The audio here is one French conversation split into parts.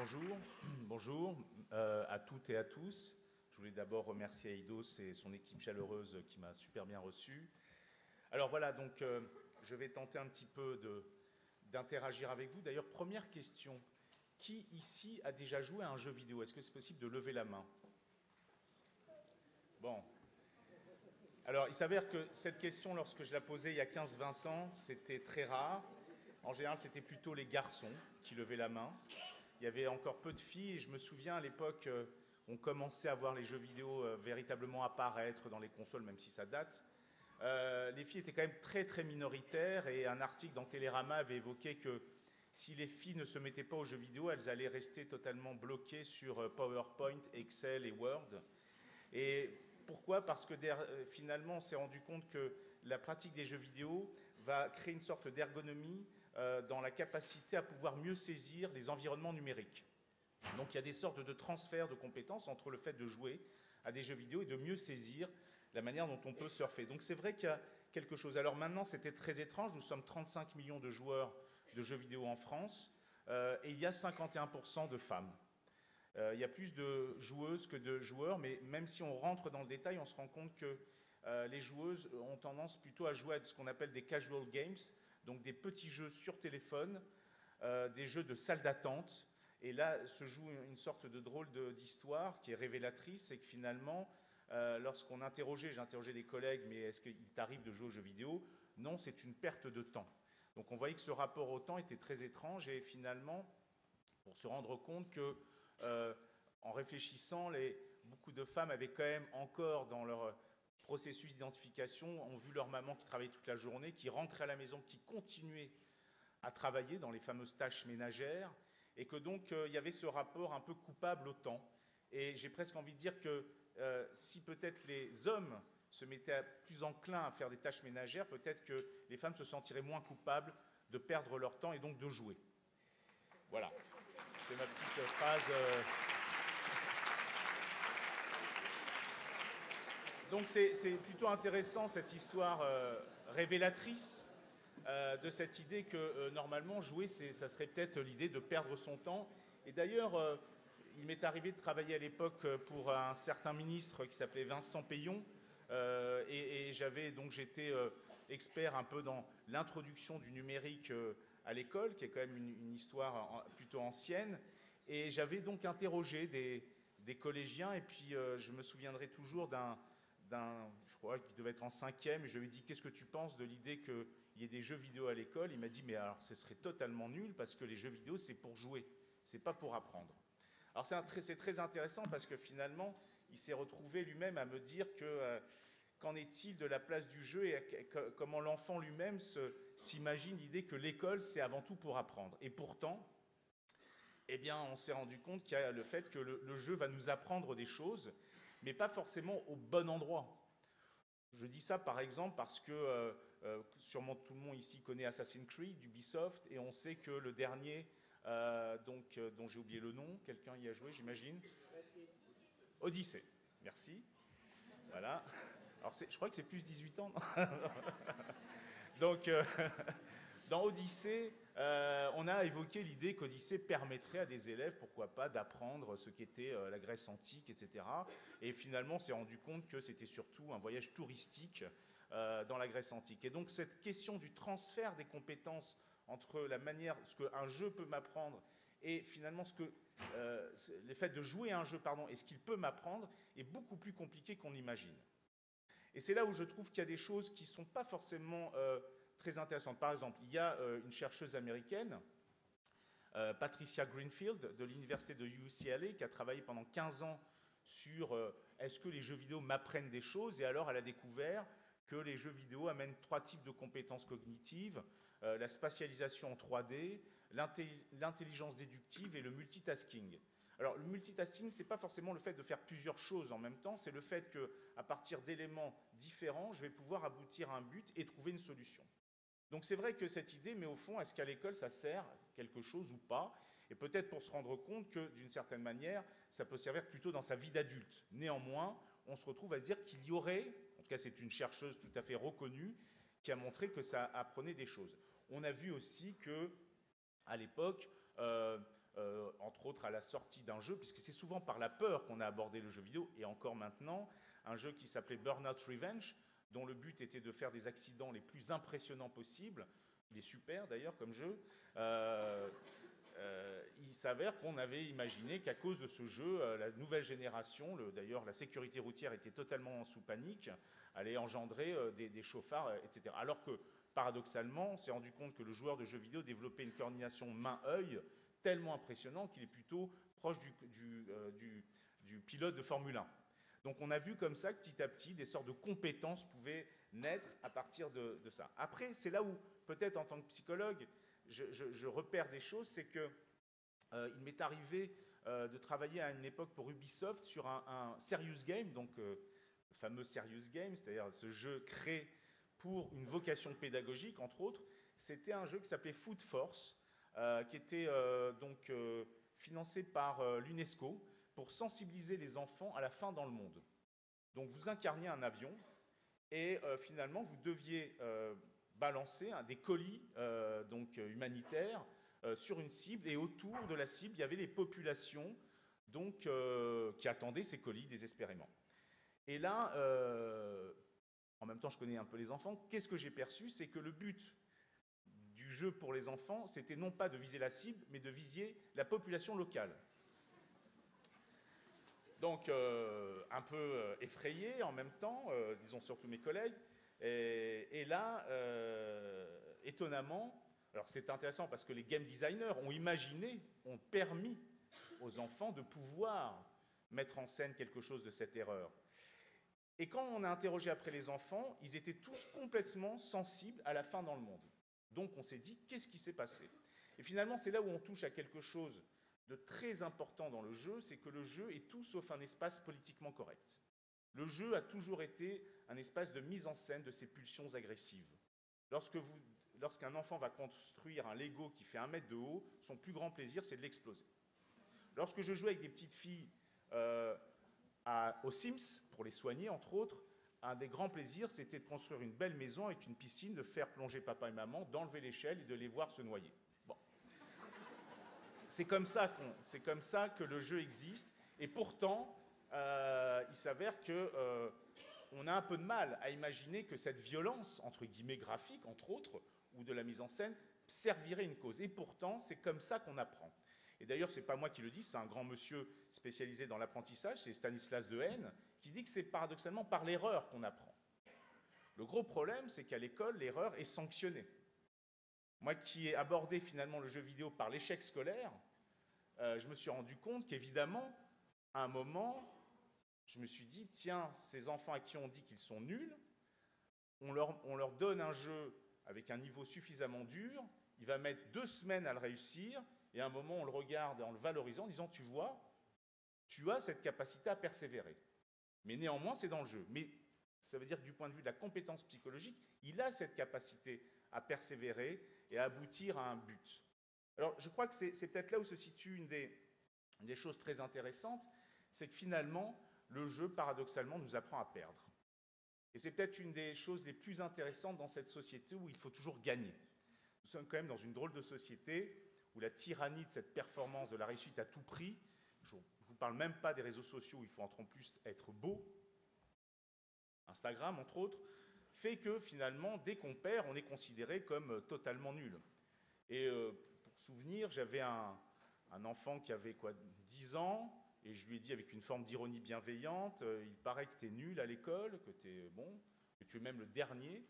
Bonjour, bonjour à toutes et à tous. Je voulais d'abord remercier Eidos et son équipe chaleureuse qui m'a super bien reçu. Alors voilà, donc je vais tenter un petit peu d'interagir avec vous. D'ailleurs, première question, qui ici a déjà joué à un jeu vidéo? Est-ce que c'est possible de lever la main? Bon. Alors, il s'avère que cette question, lorsque je la posais il y a 15-20 ans, c'était très rare. En général, c'était plutôt les garçons qui levaient la main. Il y avait encore peu de filles, et je me souviens à l'époque, on commençait à voir les jeux vidéo véritablement apparaître dans les consoles, même si ça date. Les filles étaient quand même très très minoritaires, et un article dans Télérama avait évoqué que si les filles ne se mettaient pas aux jeux vidéo, elles allaient rester totalement bloquées sur PowerPoint, Excel et Word. Et pourquoi? Parce que finalement, on s'est rendu compte que la pratique des jeux vidéo va créer une sorte d'ergonomie dans la capacité à pouvoir mieux saisir les environnements numériques. Donc il y a des sortes de transferts de compétences entre le fait de jouer à des jeux vidéo et de mieux saisir la manière dont on peut surfer. Donc c'est vrai qu'il y a quelque chose. Alors maintenant, c'était très étrange, nous sommes 35 millions de joueurs de jeux vidéo en France, et il y a 51% de femmes. Il y a plus de joueuses que de joueurs, mais même si on rentre dans le détail, on se rend compte que les joueuses ont tendance plutôt à jouer à ce qu'on appelle des casual games, donc des petits jeux sur téléphone, des jeux de salle d'attente. Et là se joue une sorte de drôle d'histoire qui est révélatrice, c'est que finalement, lorsqu'on j'interrogeais des collègues, mais est-ce qu'il t'arrive de jouer aux jeux vidéo? Non, c'est une perte de temps. Donc on voyait que ce rapport au temps était très étrange, et finalement, pour se rendre compte que, en réfléchissant, beaucoup de femmes avaient quand même encore dans leur processus d'identification, ont vu leur maman qui travaillait toute la journée, qui rentrait à la maison, qui continuait à travailler dans les fameuses tâches ménagères, et que donc il y avait ce rapport un peu coupable au temps. Et j'ai presque envie de dire que si peut-être les hommes se mettaient plus enclins à faire des tâches ménagères, peut-être que les femmes se sentiraient moins coupables de perdre leur temps et donc de jouer. Voilà, c'est ma petite phrase. Donc c'est plutôt intéressant cette histoire révélatrice de cette idée que normalement jouer, ça serait peut-être l'idée de perdre son temps. Et d'ailleurs, il m'est arrivé de travailler à l'époque pour un certain ministre qui s'appelait Vincent Payon, et j'étais expert un peu dans l'introduction du numérique à l'école, qui est quand même une histoire plutôt ancienne. Et j'avais donc interrogé des collégiens, et puis je me souviendrai toujours je crois qu'il devait être en 5e, et je lui ai dit: qu'est-ce que tu penses de l'idée qu'il y ait des jeux vidéo à l'école? Il m'a dit: mais alors ce serait totalement nul, parce que les jeux vidéo c'est pour jouer, c'est pas pour apprendre. Alors c'est très intéressant, parce que finalement il s'est retrouvé lui-même à me dire que qu'en est-il de la place du jeu, et comment l'enfant lui-même s'imagine l'idée que l'école c'est avant tout pour apprendre. Et pourtant, eh bien, on s'est rendu compte qu'il y a le fait que le jeu va nous apprendre des choses, mais pas forcément au bon endroit. Je dis ça par exemple parce que sûrement tout le monde ici connaît Assassin's Creed d'Ubisoft, et on sait que le dernier, dont j'ai oublié le nom, quelqu'un y a joué j'imagine? Odyssée, merci. Voilà. Alors je crois que c'est plus 18 ans, non? Donc dans Odyssée, on a évoqué l'idée qu'Odyssée permettrait à des élèves, pourquoi pas, d'apprendre ce qu'était la Grèce antique, etc. Et finalement, on s'est rendu compte que c'était surtout un voyage touristique dans la Grèce antique. Et donc cette question du transfert des compétences entre la manière, ce qu'un jeu peut m'apprendre, et finalement le fait de jouer à un jeu, pardon, et ce qu'il peut m'apprendre, est beaucoup plus compliqué qu'on l'imagine. Et c'est là où je trouve qu'il y a des choses qui ne sont pas forcément très intéressantes. Par exemple, il y a une chercheuse américaine, Patricia Greenfield, de l'université de UCLA, qui a travaillé pendant 15 ans sur est-ce que les jeux vidéo m'apprennent des choses, et alors elle a découvert que les jeux vidéo amènent 3 types de compétences cognitives: la spatialisation en 3D, l'intelligence déductive et le multitasking. Alors le multitasking, ce n'est pas forcément le fait de faire plusieurs choses en même temps, c'est le fait qu'à partir d'éléments différents, je vais pouvoir aboutir à un but et trouver une solution. Donc c'est vrai que cette idée, mais au fond, est-ce qu'à l'école ça sert quelque chose ou pas? Et peut-être pour se rendre compte que d'une certaine manière, ça peut servir plutôt dans sa vie d'adulte. Néanmoins, on se retrouve à se dire qu'il y aurait, en tout cas c'est une chercheuse tout à fait reconnue, qui a montré que ça apprenait des choses. On a vu aussi que, à l'époque, entre autres à la sortie d'un jeu, puisque c'est souvent par la peur qu'on a abordé le jeu vidéo, et encore maintenant, un jeu qui s'appelait Burnout Revenge, dont le but était de faire des accidents les plus impressionnants possibles. Il est super d'ailleurs comme jeu. Il s'avère qu'on avait imaginé qu'à cause de ce jeu, la nouvelle génération, d'ailleurs la sécurité routière était totalement sous panique, allait engendrer des chauffards, etc. Alors que, paradoxalement, on s'est rendu compte que le joueur de jeux vidéo développait une coordination main-œil tellement impressionnante qu'il est plutôt proche du pilote de Formule 1. Donc on a vu comme ça que petit à petit, des sortes de compétences pouvaient naître à partir de ça. Après, c'est là où, peut-être en tant que psychologue, je repère des choses, c'est que il m'est arrivé de travailler à une époque pour Ubisoft sur un serious game, donc le fameux serious game, c'est-à-dire ce jeu créé pour une vocation pédagogique, entre autres. C'était un jeu qui s'appelait Food Force, qui était donc financé par l'UNESCO pour sensibiliser les enfants à la faim dans le monde. Donc vous incarniez un avion et finalement vous deviez balancer des colis donc humanitaires sur une cible, et autour de la cible il y avait les populations donc, qui attendaient ces colis désespérément. Et là, en même temps je connais un peu les enfants, qu'est-ce que j'ai perçu? C'est que le but du jeu pour les enfants, c'était non pas de viser la cible, mais de viser la population locale. Donc, un peu effrayé en même temps, disons surtout mes collègues. Et là, étonnamment, alors c'est intéressant parce que les game designers ont imaginé, ont permis aux enfants de pouvoir mettre en scène quelque chose de cette erreur. Et quand on a interrogé après les enfants, ils étaient tous complètement sensibles à la faim dans le monde. Donc on s'est dit, qu'est-ce qui s'est passé? Et finalement, c'est là où on touche à quelque chose de très important dans le jeu, c'est que le jeu est tout sauf un espace politiquement correct. Le jeu a toujours été un espace de mise en scène de ses pulsions agressives. Lorsqu'un enfant va construire un Lego qui fait 1 mètre de haut, son plus grand plaisir, c'est de l'exploser. Lorsque je jouais avec des petites filles aux Sims, pour les soigner, entre autres, un des grands plaisirs, c'était de construire une belle maison avec une piscine, de faire plonger papa et maman, d'enlever l'échelle et de les voir se noyer. Bon. C'est comme ça que le jeu existe, et pourtant, il s'avère qu'on a un peu de mal à imaginer que cette violence, entre guillemets graphique, entre autres, ou de la mise en scène, servirait une cause. Et pourtant, c'est comme ça qu'on apprend. Et d'ailleurs, ce n'est pas moi qui le dis, c'est un grand monsieur spécialisé dans l'apprentissage, c'est Stanislas Dehaene, qui dit que c'est paradoxalement par l'erreur qu'on apprend. Le gros problème, c'est qu'à l'école, l'erreur est sanctionnée. Moi qui ai abordé finalement le jeu vidéo par l'échec scolaire, je me suis rendu compte qu'évidemment, à un moment, je me suis dit, tiens, ces enfants à qui on dit qu'ils sont nuls, on leur donne un jeu avec un niveau suffisamment dur, il va mettre 2 semaines à le réussir, et à un moment, on le regarde en le valorisant, en disant, tu vois, tu as cette capacité à persévérer. Mais néanmoins, c'est dans le jeu. Mais ça veut dire que du point de vue de la compétence psychologique, il a cette capacité à persévérer et à aboutir à un but. Alors, je crois que c'est peut-être là où se situe une des choses très intéressantes, c'est que finalement, le jeu, paradoxalement, nous apprend à perdre. Et c'est peut-être une des choses les plus intéressantes dans cette société où il faut toujours gagner. Nous sommes quand même dans une drôle de société où la tyrannie de cette performance, de la réussite à tout prix, je ne vous parle même pas des réseaux sociaux où il faut en plus être beau, Instagram entre autres, fait que finalement, dès qu'on perd, on est considéré comme totalement nul. Et pour souvenir, j'avais un enfant qui avait 10 ans, et je lui ai dit avec une forme d'ironie bienveillante, il paraît que tu es nul à l'école, que tu es bon, que tu es même le dernier.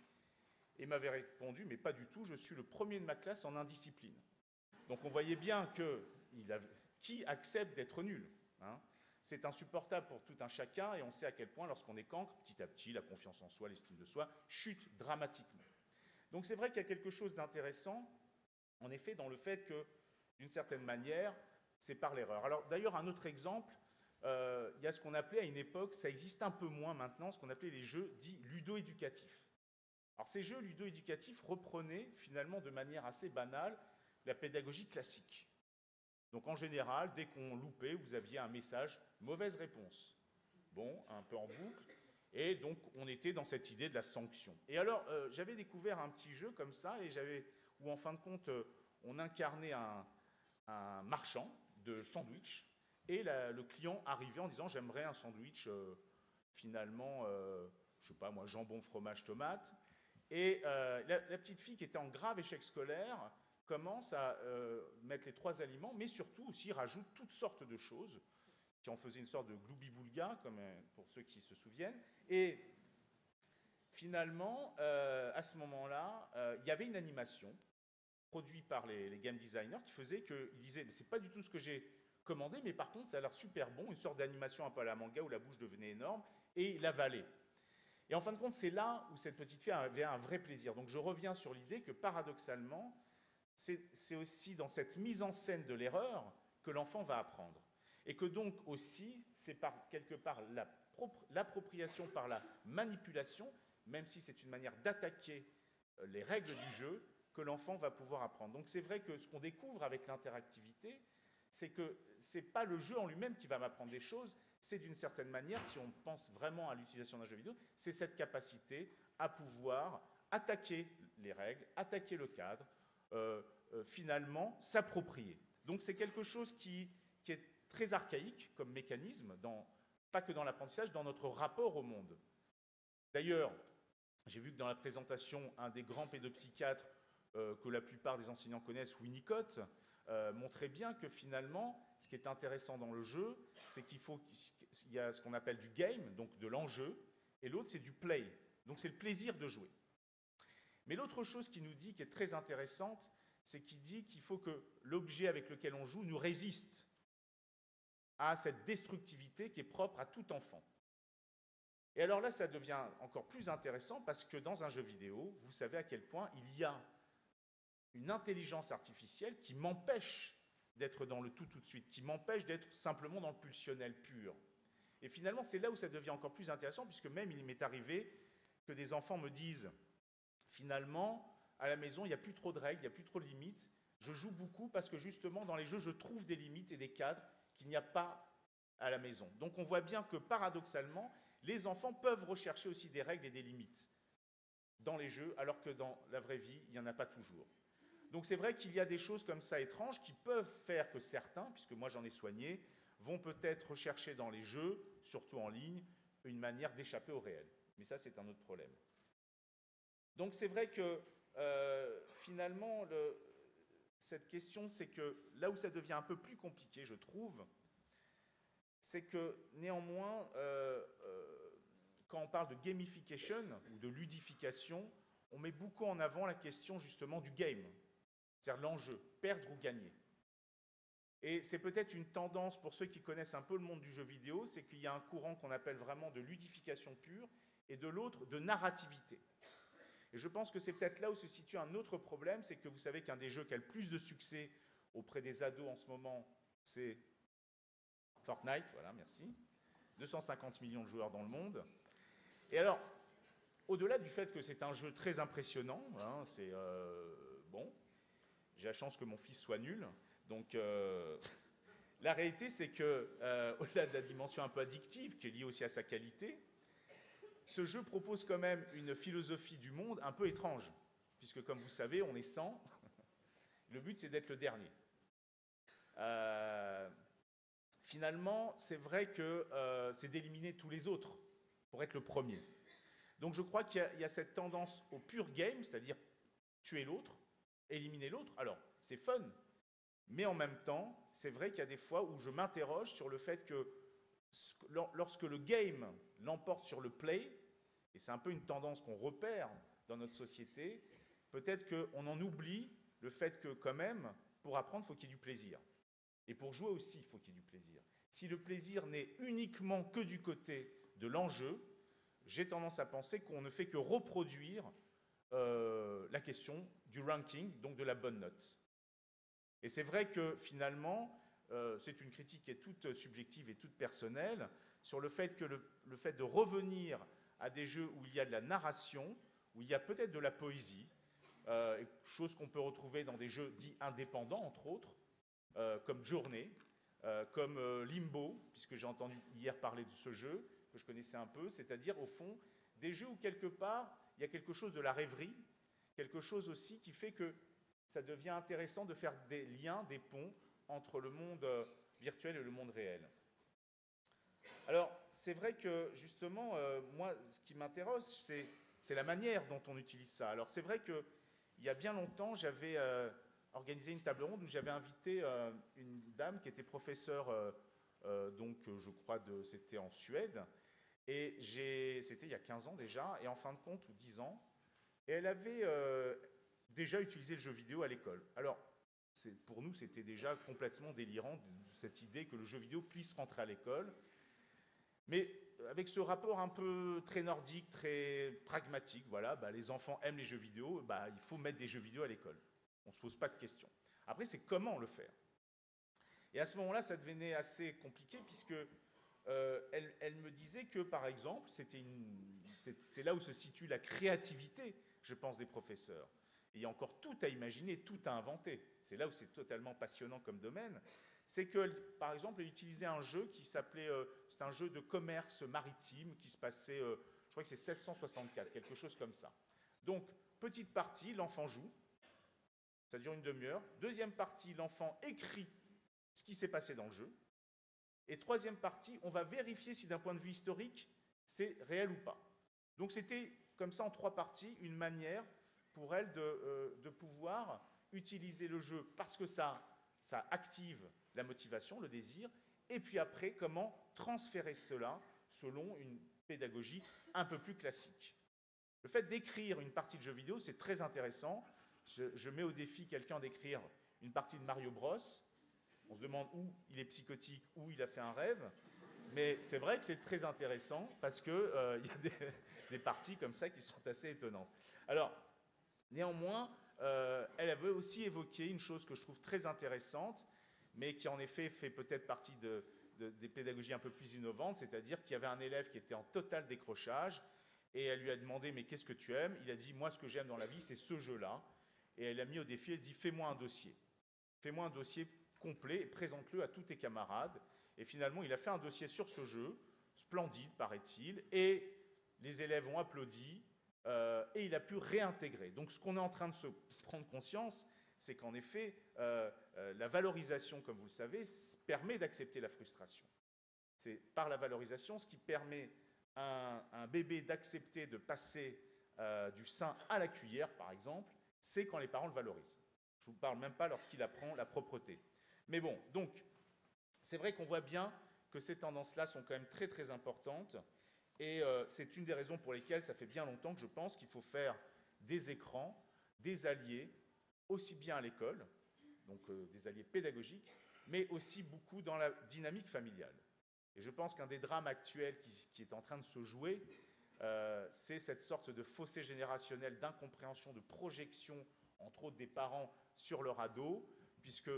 Et il m'avait répondu, mais pas du tout, je suis le premier de ma classe en indiscipline. Donc on voyait bien que qui accepte d'être nul, hein? C'est insupportable pour tout un chacun, et on sait à quel point, lorsqu'on est cancre, petit à petit, la confiance en soi, l'estime de soi, chute dramatiquement. Donc c'est vrai qu'il y a quelque chose d'intéressant, en effet, dans le fait que, d'une certaine manière, c'est par l'erreur. Alors d'ailleurs, un autre exemple, il y a ce qu'on appelait à une époque, ça existe un peu moins maintenant, ce qu'on appelait les jeux dits ludo-éducatifs. Alors ces jeux ludo-éducatifs reprenaient finalement de manière assez banale la pédagogie classique. Donc en général, dès qu'on loupait, vous aviez un message « mauvaise réponse ». Bon, un peu en boucle. Et donc on était dans cette idée de la sanction. Et alors, j'avais découvert un petit jeu comme ça, où en fin de compte, on incarnait un marchand de sandwich, et le client arrivait en disant j'aimerais un sandwich finalement, je sais pas moi, jambon, fromage, tomate. Et la petite fille qui était en grave échec scolaire commence à mettre les 3 aliments, mais surtout aussi rajoute toutes sortes de choses qui en faisaient une sorte de gloubi-boulga, comme pour ceux qui se souviennent. Et finalement, à ce moment-là, il y avait une animation produite par les game designers qui faisait qu'ils disaient c'est pas du tout ce que j'ai commandé, mais par contre ça a l'air super bon, une sorte d'animation un peu à la manga où la bouche devenait énorme, et il avalait. Et en fin de compte, c'est là où cette petite fille avait un vrai plaisir. Donc je reviens sur l'idée que paradoxalement, c'est aussi dans cette mise en scène de l'erreur que l'enfant va apprendre. Et que donc aussi, c'est quelque part l'appropriation par la manipulation, même si c'est une manière d'attaquer les règles du jeu, que l'enfant va pouvoir apprendre. Donc c'est vrai que ce qu'on découvre avec l'interactivité, c'est que ce n'est pas le jeu en lui-même qui va m'apprendre des choses, c'est d'une certaine manière, si on pense vraiment à l'utilisation d'un jeu vidéo, c'est cette capacité à pouvoir attaquer les règles, attaquer le cadre, finalement s'approprier. Donc c'est quelque chose qui est très archaïque comme mécanisme, pas que dans l'apprentissage, dans notre rapport au monde. D'ailleurs, j'ai vu que dans la présentation, un des grands pédopsychiatres que la plupart des enseignants connaissent, Winnicott, montrait bien que finalement, ce qui est intéressant dans le jeu, c'est qu'il y a ce qu'on appelle du game, donc de l'enjeu, et l'autre c'est du play, donc c'est le plaisir de jouer. Mais l'autre chose qu'il nous dit, qui est très intéressante, c'est qu'il dit qu'il faut que l'objet avec lequel on joue nous résiste à cette destructivité qui est propre à tout enfant. Et alors là, ça devient encore plus intéressant parce que dans un jeu vidéo, vous savez à quel point il y a une intelligence artificielle qui m'empêche d'être dans le tout de suite, qui m'empêche d'être simplement dans le pulsionnel pur. Et finalement, c'est là où ça devient encore plus intéressant, puisque même il m'est arrivé que des enfants me disent, finalement, à la maison, il n'y a plus trop de règles, il n'y a plus trop de limites, je joue beaucoup parce que justement, dans les jeux, je trouve des limites et des cadres qu'il n'y a pas à la maison. Donc on voit bien que, paradoxalement, les enfants peuvent rechercher aussi des règles et des limites dans les jeux, alors que dans la vraie vie, il n'y en a pas toujours. Donc c'est vrai qu'il y a des choses comme ça étranges qui peuvent faire que certains, puisque moi j'en ai soigné, vont peut-être rechercher dans les jeux, surtout en ligne, une manière d'échapper au réel. Mais ça, c'est un autre problème. Donc c'est vrai que finalement, cette question, c'est que là où ça devient un peu plus compliqué, je trouve, c'est que néanmoins, quand on parle de gamification ou de ludification, on met beaucoup en avant la question justement du game, c'est-à-dire l'enjeu, perdre ou gagner. Et c'est peut-être une tendance pour ceux qui connaissent un peu le monde du jeu vidéo, c'est qu'il y a un courant qu'on appelle vraiment de ludification pure et de l'autre de narrativité. Et je pense que c'est peut-être là où se situe un autre problème, c'est que vous savez qu'un des jeux qui a le plus de succès auprès des ados en ce moment, c'est Fortnite, voilà, merci. 250 millions de joueurs dans le monde. Et alors, au-delà du fait que c'est un jeu très impressionnant, hein, c'est bon, j'ai la chance que mon fils soit nul, donc la réalité c'est que, au-delà de la dimension un peu addictive, qui est liée aussi à sa qualité, ce jeu propose quand même une philosophie du monde un peu étrange, puisque comme vous savez, on est 100, le but c'est d'être le dernier. Finalement, c'est vrai que c'est d'éliminer tous les autres pour être le premier. Donc je crois qu'il y a cette tendance au pur game, c'est-à-dire tuer l'autre, éliminer l'autre. Alors, c'est fun, mais en même temps, c'est vrai qu'il y a des fois où je m'interroge sur le fait que lorsque le game l'emporte sur le play, et c'est un peu une tendance qu'on repère dans notre société, peut-être qu'on en oublie le fait que quand même, pour apprendre, il faut qu'il y ait du plaisir. Et pour jouer aussi, il faut qu'il y ait du plaisir. Si le plaisir n'est uniquement que du côté de l'enjeu, j'ai tendance à penser qu'on ne fait que reproduire la question du ranking, donc de la bonne note. Et c'est vrai que finalement, c'est une critique qui est toute subjective et toute personnelle, sur le fait que le fait de revenir à des jeux où il y a de la narration, où il y a peut-être de la poésie, chose qu'on peut retrouver dans des jeux dits indépendants, entre autres, comme Journey, comme Limbo, puisque j'ai entendu hier parler de ce jeu, que je connaissais un peu, c'est-à-dire, au fond, des jeux où, quelque part, il y a quelque chose de la rêverie, quelque chose aussi qui fait que ça devient intéressant de faire des liens, des ponts entre le monde virtuel et le monde réel. Alors, c'est vrai que, justement, moi, ce qui m'interroge, c'est la manière dont on utilise ça. Alors, c'est vrai qu'il y a bien longtemps, j'avais organisé une table ronde où j'avais invité une dame qui était professeure, donc, je crois, c'était en Suède, et c'était il y a 15 ans déjà, et en fin de compte, ou 10 ans, et elle avait déjà utilisé le jeu vidéo à l'école. Alors, pour nous, c'était déjà complètement délirant, cette idée que le jeu vidéo puisse rentrer à l'école. Mais avec ce rapport un peu très nordique, très pragmatique, voilà, les enfants aiment les jeux vidéo, il faut mettre des jeux vidéo à l'école. On ne se pose pas de questions. Après, c'est comment le faire. Et à ce moment-là, ça devenait assez compliqué, puisque elle me disait que, par exemple, c'est là où se situe la créativité, je pense, des professeurs. Et il y a encore tout à imaginer, tout à inventer. C'est là où c'est totalement passionnant comme domaine. C'est que, par exemple, elle utilisait un jeu qui s'appelait, c'est un jeu de commerce maritime qui se passait, je crois que c'est 1664, quelque chose comme ça. Donc, petite partie, l'enfant joue, ça dure une demi-heure. Deuxième partie, l'enfant écrit ce qui s'est passé dans le jeu. Et troisième partie, on va vérifier si d'un point de vue historique, c'est réel ou pas. Donc c'était comme ça en 3 parties, une manière pour elle de pouvoir utiliser le jeu parce que ça active la motivation, le désir, et puis après, comment transférer cela selon une pédagogie un peu plus classique. Le fait d'écrire une partie de jeu vidéo, c'est très intéressant. Je mets au défi quelqu'un d'écrire une partie de Mario Bros. On se demande où il est psychotique, où il a fait un rêve. Mais c'est vrai que c'est très intéressant parce qu'il y a des parties comme ça qui sont assez étonnantes. Alors, néanmoins, elle avait aussi évoqué une chose que je trouve très intéressante, mais qui en effet fait peut-être partie des pédagogies un peu plus innovantes, c'est-à-dire qu'il y avait un élève qui était en total décrochage, et elle lui a demandé « mais qu'est-ce que tu aimes ?» Il a dit « moi ce que j'aime dans la vie c'est ce jeu-là ». Et elle l'a mis au défi, elle dit « fais-moi un dossier. Fais-moi un dossier complet et présente-le à tous tes camarades ». Et finalement, il a fait un dossier sur ce jeu, splendide paraît-il, et les élèves ont applaudi, et il a pu réintégrer. Donc ce qu'on est en train de se prendre conscience, c'est qu'en effet, la valorisation, comme vous le savez, permet d'accepter la frustration. C'est par la valorisation ce qui permet à un bébé d'accepter de passer du sein à la cuillère, par exemple, c'est quand les parents le valorisent. Je ne vous parle même pas lorsqu'il apprend la propreté. Mais bon, donc, c'est vrai qu'on voit bien que ces tendances-là sont quand même très très importantes, et c'est une des raisons pour lesquelles ça fait bien longtemps que je pense qu'il faut faire des écrans, des alliés, aussi bien à l'école, donc des alliés pédagogiques, mais aussi beaucoup dans la dynamique familiale. Et je pense qu'un des drames actuels qui est en train de se jouer, c'est cette sorte de fossé générationnel d'incompréhension, de projection, entre autres des parents, sur leur ado, puisque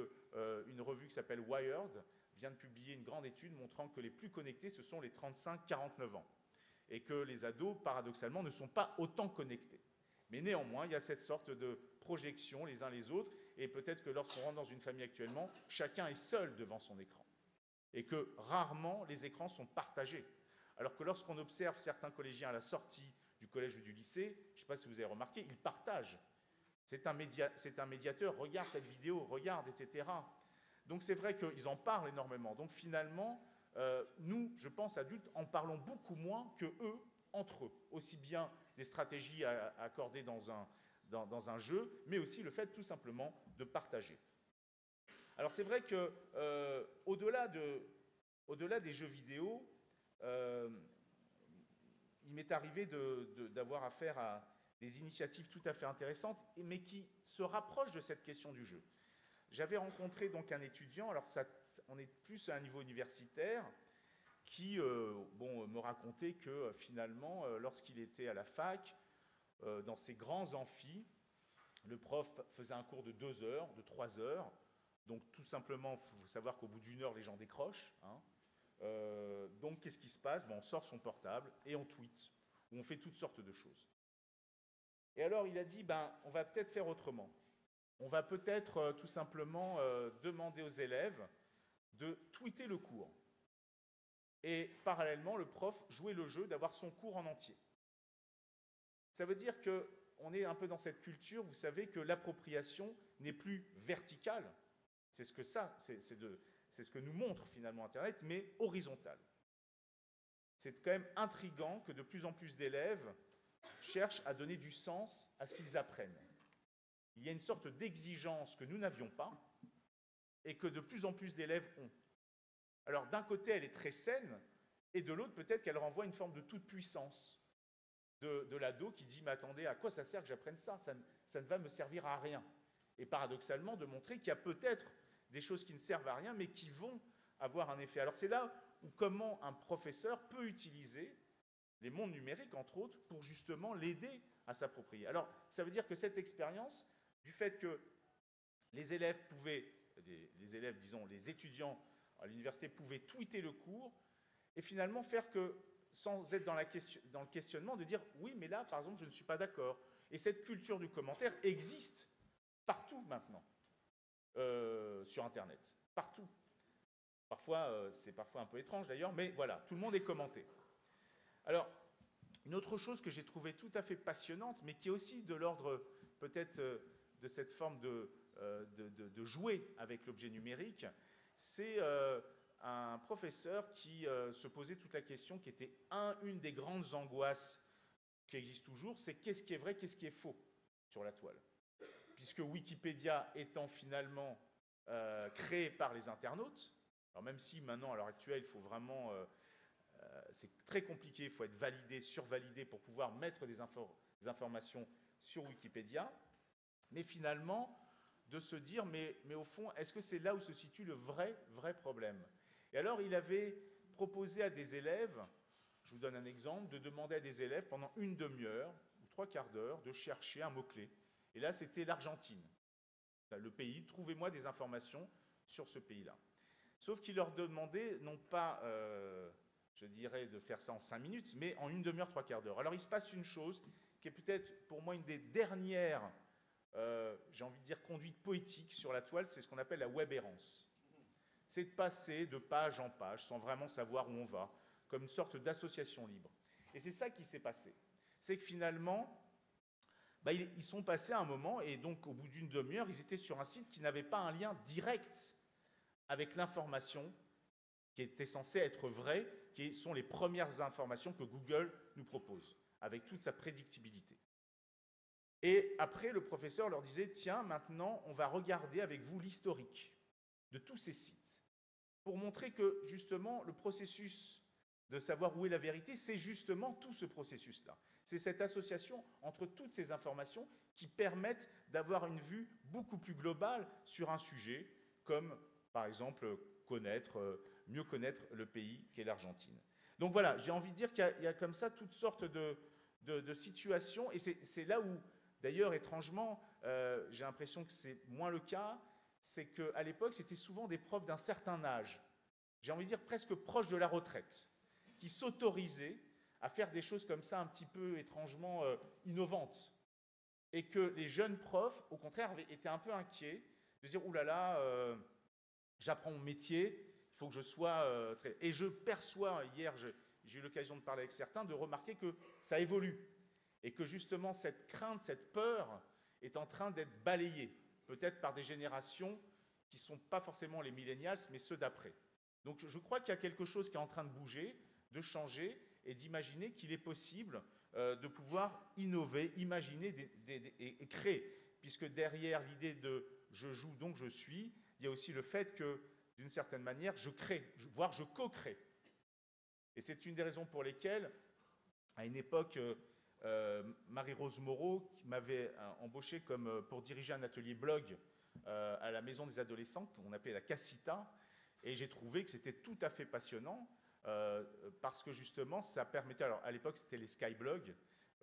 une revue qui s'appelle Wired vient de publier une grande étude montrant que les plus connectés, ce sont les 35-49 ans, et que les ados, paradoxalement, ne sont pas autant connectés. Mais néanmoins, il y a cette sorte de projection les uns les autres, et peut-être que lorsqu'on rentre dans une famille actuellement, chacun est seul devant son écran, et que rarement les écrans sont partagés. Alors que lorsqu'on observe certains collégiens à la sortie du collège ou du lycée, je ne sais pas si vous avez remarqué, ils partagent. C'est un médiateur, regarde cette vidéo, regarde, etc. Donc c'est vrai qu'ils en parlent énormément. Donc finalement, nous, je pense, adultes, en parlons beaucoup moins que eux, entre eux. Aussi bien des stratégies à accorder dans un jeu, mais aussi le fait tout simplement de partager. Alors c'est vrai que au-delà des jeux vidéo, il m'est arrivé d'avoir affaire à des initiatives tout à fait intéressantes, mais qui se rapprochent de cette question du jeu. J'avais rencontré donc un étudiant, alors on est plus à un niveau universitaire, qui me racontait que finalement, lorsqu'il était à la fac, dans ces grands amphis, le prof faisait un cours de 2 heures, de 3 heures, donc tout simplement, il faut savoir qu'au bout d'1 heure, les gens décrochent. Donc qu'est-ce qui se passe? On sort son portable et on tweet, ou on fait toutes sortes de choses. Et alors il a dit, on va peut-être faire autrement. On va peut-être tout simplement demander aux élèves de tweeter le cours. Et parallèlement, le prof jouait le jeu d'avoir son cours en entier. Ça veut dire qu'on est un peu dans cette culture, vous savez, que l'appropriation n'est plus verticale, C'est ce que c'est ce que nous montre finalement Internet, mais horizontal. C'est quand même intriguant que de plus en plus d'élèves cherchent à donner du sens à ce qu'ils apprennent. Il y a une sorte d'exigence que nous n'avions pas et que de plus en plus d'élèves ont. Alors d'un côté, elle est très saine, et de l'autre, peut-être qu'elle renvoie une forme de toute-puissance de l'ado qui dit « Mais attendez, à quoi ça sert que j'apprenne ça, ça ne va me servir à rien ». Et paradoxalement, de montrer qu'il y a peut-être des choses qui ne servent à rien, mais qui vont avoir un effet. Alors c'est là où comment un professeur peut utiliser les mondes numériques, entre autres, pour justement l'aider à s'approprier. Alors ça veut dire que cette expérience, du fait que les élèves pouvaient, disons, les étudiants à l'université pouvaient tweeter le cours, et finalement faire que, sans être dans le questionnement, de dire « oui, mais là, par exemple, je ne suis pas d'accord ». Et cette culture du commentaire existe partout maintenant, sur Internet, partout. Parfois, c'est parfois un peu étrange d'ailleurs, mais voilà, tout le monde est commenté. Alors, une autre chose que j'ai trouvée tout à fait passionnante, mais qui est aussi de l'ordre peut-être de cette forme de jouer avec l'objet numérique, c'est un professeur qui se posait toute la question qui était une des grandes angoisses qui existe toujours, c'est qu'est-ce qui est vrai, qu'est-ce qui est faux sur la toile. Puisque Wikipédia étant finalement créé par les internautes, alors même si maintenant, à l'heure actuelle, il faut vraiment... c'est très compliqué, il faut être validé, survalidé pour pouvoir mettre des informations sur Wikipédia, mais finalement, de se dire, mais au fond, est-ce que c'est là où se situe le vrai problème? Et alors, il avait proposé à des élèves, je vous donne un exemple, de demander à des élèves pendant une demi-heure ou 3/4 d'heure de chercher un mot-clé. Et là, c'était l'Argentine, le pays. Trouvez-moi des informations sur ce pays-là. Sauf qu'il leur demandait, non pas, je dirais, de faire ça en 5 minutes, mais en une demi-heure, 3/4 d'heure. Alors, il se passe une chose qui est peut-être, pour moi, une des dernières, j'ai envie de dire, conduites poétiques sur la toile, c'est ce qu'on appelle la web errance. C'est de passer de page en page, sans vraiment savoir où on va, comme une sorte d'association libre. Et c'est ça qui s'est passé. C'est que finalement, ils sont passés à un moment, et donc au bout d'une demi-heure, ils étaient sur un site qui n'avait pas un lien direct avec l'information qui était censée être vraie, qui sont les premières informations que Google nous propose, avec toute sa prédictibilité. Et après, le professeur leur disait, tiens, maintenant, on va regarder avec vous l'historique de tous ces sites, pour montrer que, justement, le processus de savoir où est la vérité, c'est justement tout ce processus-là. C'est cette association entre toutes ces informations qui permettent d'avoir une vue beaucoup plus globale sur un sujet, comme, par exemple, mieux connaître le pays qu'est l'Argentine. Donc voilà, j'ai envie de dire qu'il y a comme ça toutes sortes de situations, et c'est là où, d'ailleurs, étrangement, j'ai l'impression que c'est moins le cas, c'est qu'à l'époque, c'était souvent des profs d'un certain âge, j'ai envie de dire presque proches de la retraite, qui s'autorisaient à faire des choses comme ça un petit peu étrangement innovantes. Et que les jeunes profs, au contraire, étaient un peu inquiets de dire « Ouh là là, j'apprends mon métier, il faut que je sois très… » Et je perçois, hier, j'ai eu l'occasion de parler avec certains, de remarquer que ça évolue. Et que justement, cette crainte, cette peur est en train d'être balayée, peut-être par des générations qui ne sont pas forcément les millennials, mais ceux d'après. Donc je crois qu'il y a quelque chose qui est en train de bouger, de changer, et d'imaginer qu'il est possible de pouvoir innover, imaginer et créer. Puisque derrière l'idée de « je joue donc je suis », il y a aussi le fait que, d'une certaine manière, je crée, voire je co-crée. Et c'est une des raisons pour lesquelles, à une époque, Marie-Rose Moreau, qui m'avait embauché pour diriger un atelier blog à la Maison des Adolescents, qu'on appelait la Casita, et j'ai trouvé que c'était tout à fait passionnant, parce que justement, ça permettait… Alors, à l'époque, c'était les skyblogs,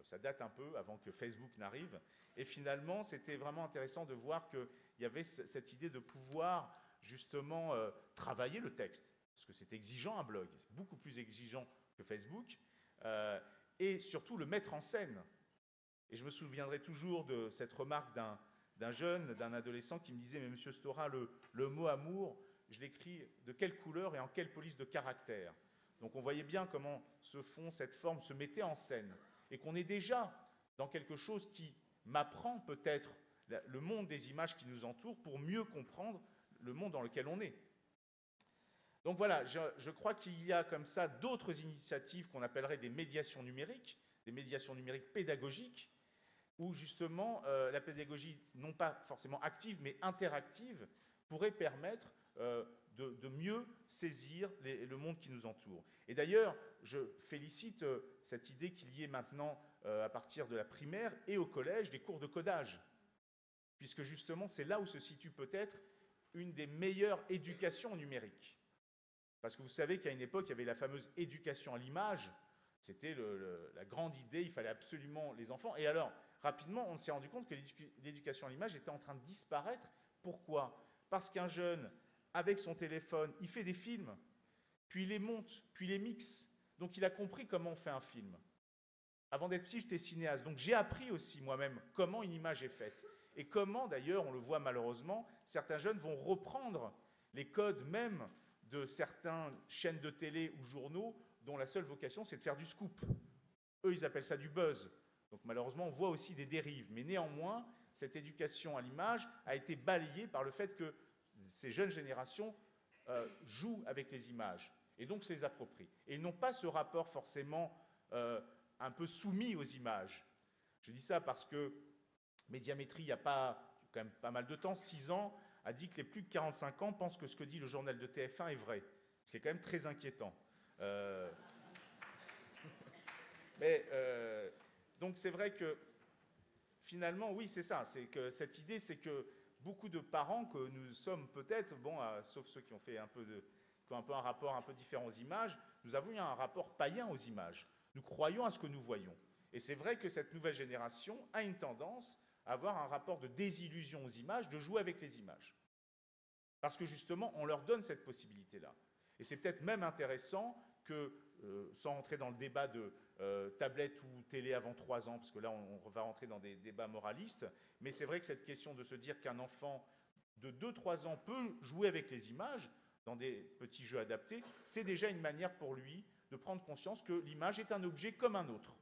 ça date un peu avant que Facebook n'arrive, et finalement, c'était vraiment intéressant de voir qu'il y avait cette idée de pouvoir, justement, travailler le texte, parce que c'est exigeant un blog, c'est beaucoup plus exigeant que Facebook, et surtout le mettre en scène. Et je me souviendrai toujours de cette remarque d'un jeune, d'un adolescent qui me disait « Mais monsieur Stora, le mot amour, je l'écris de quelle couleur et en quelle police de caractère ?» Donc on voyait bien comment cette forme se mettait en scène, et qu'on est déjà dans quelque chose qui m'apprend peut-être le monde des images qui nous entourent pour mieux comprendre le monde dans lequel on est. Donc voilà, je crois qu'il y a comme ça d'autres initiatives qu'on appellerait des médiations numériques pédagogiques, où justement la pédagogie, non pas forcément active, mais interactive, pourrait permettre de mieux saisir le monde qui nous entoure. Et d'ailleurs, je félicite cette idée qu'il y ait maintenant, à partir de la primaire et au collège, des cours de codage, puisque justement c'est là où se situe peut-être une des meilleures éducations numériques. Parce que vous savez qu'à une époque, il y avait la fameuse éducation à l'image, c'était la grande idée, il fallait absolument les enfants. Et alors, rapidement, on s'est rendu compte que l'éducation à l'image était en train de disparaître. Pourquoi? Parce qu'un jeune, avec son téléphone, il fait des films, puis il les monte, puis il les mixe. Donc il a compris comment on fait un film. Avant d'être psy, j'étais cinéaste. Donc j'ai appris aussi moi-même comment une image est faite. Et comment, d'ailleurs, on le voit malheureusement, certains jeunes vont reprendre les codes même de certaines chaînes de télé ou journaux dont la seule vocation, c'est de faire du scoop. Eux, ils appellent ça du buzz. Donc malheureusement, on voit aussi des dérives. Mais néanmoins, cette éducation à l'image a été balayée par le fait que ces jeunes générations jouent avec les images et donc se les approprient. Et ils n'ont pas ce rapport forcément un peu soumis aux images. Je dis ça parce que Médiamétrie, il y a quand même pas mal de temps, 6 ans, a dit que les plus de 45 ans pensent que ce que dit le journal de TF1 est vrai, ce qui est quand même très inquiétant. Donc c'est vrai que finalement, oui, c'est ça, c'est que cette idée, c'est que beaucoup de parents que nous sommes peut-être, bon, sauf ceux qui ont fait qui ont un peu un rapport un peu différent aux images, nous avons eu un rapport païen aux images. Nous croyons à ce que nous voyons. Et c'est vrai que cette nouvelle génération a une tendance à avoir un rapport de désillusion aux images, de jouer avec les images. Parce que justement, on leur donne cette possibilité-là. Et c'est peut-être même intéressant que, sans rentrer dans le débat de tablette ou télé avant 3 ans, parce que là, on va rentrer dans des débats moralistes, mais c'est vrai que cette question de se dire qu'un enfant de 2-3 ans peut jouer avec les images dans des petits jeux adaptés, c'est déjà une manière pour lui de prendre conscience que l'image est un objet comme un autre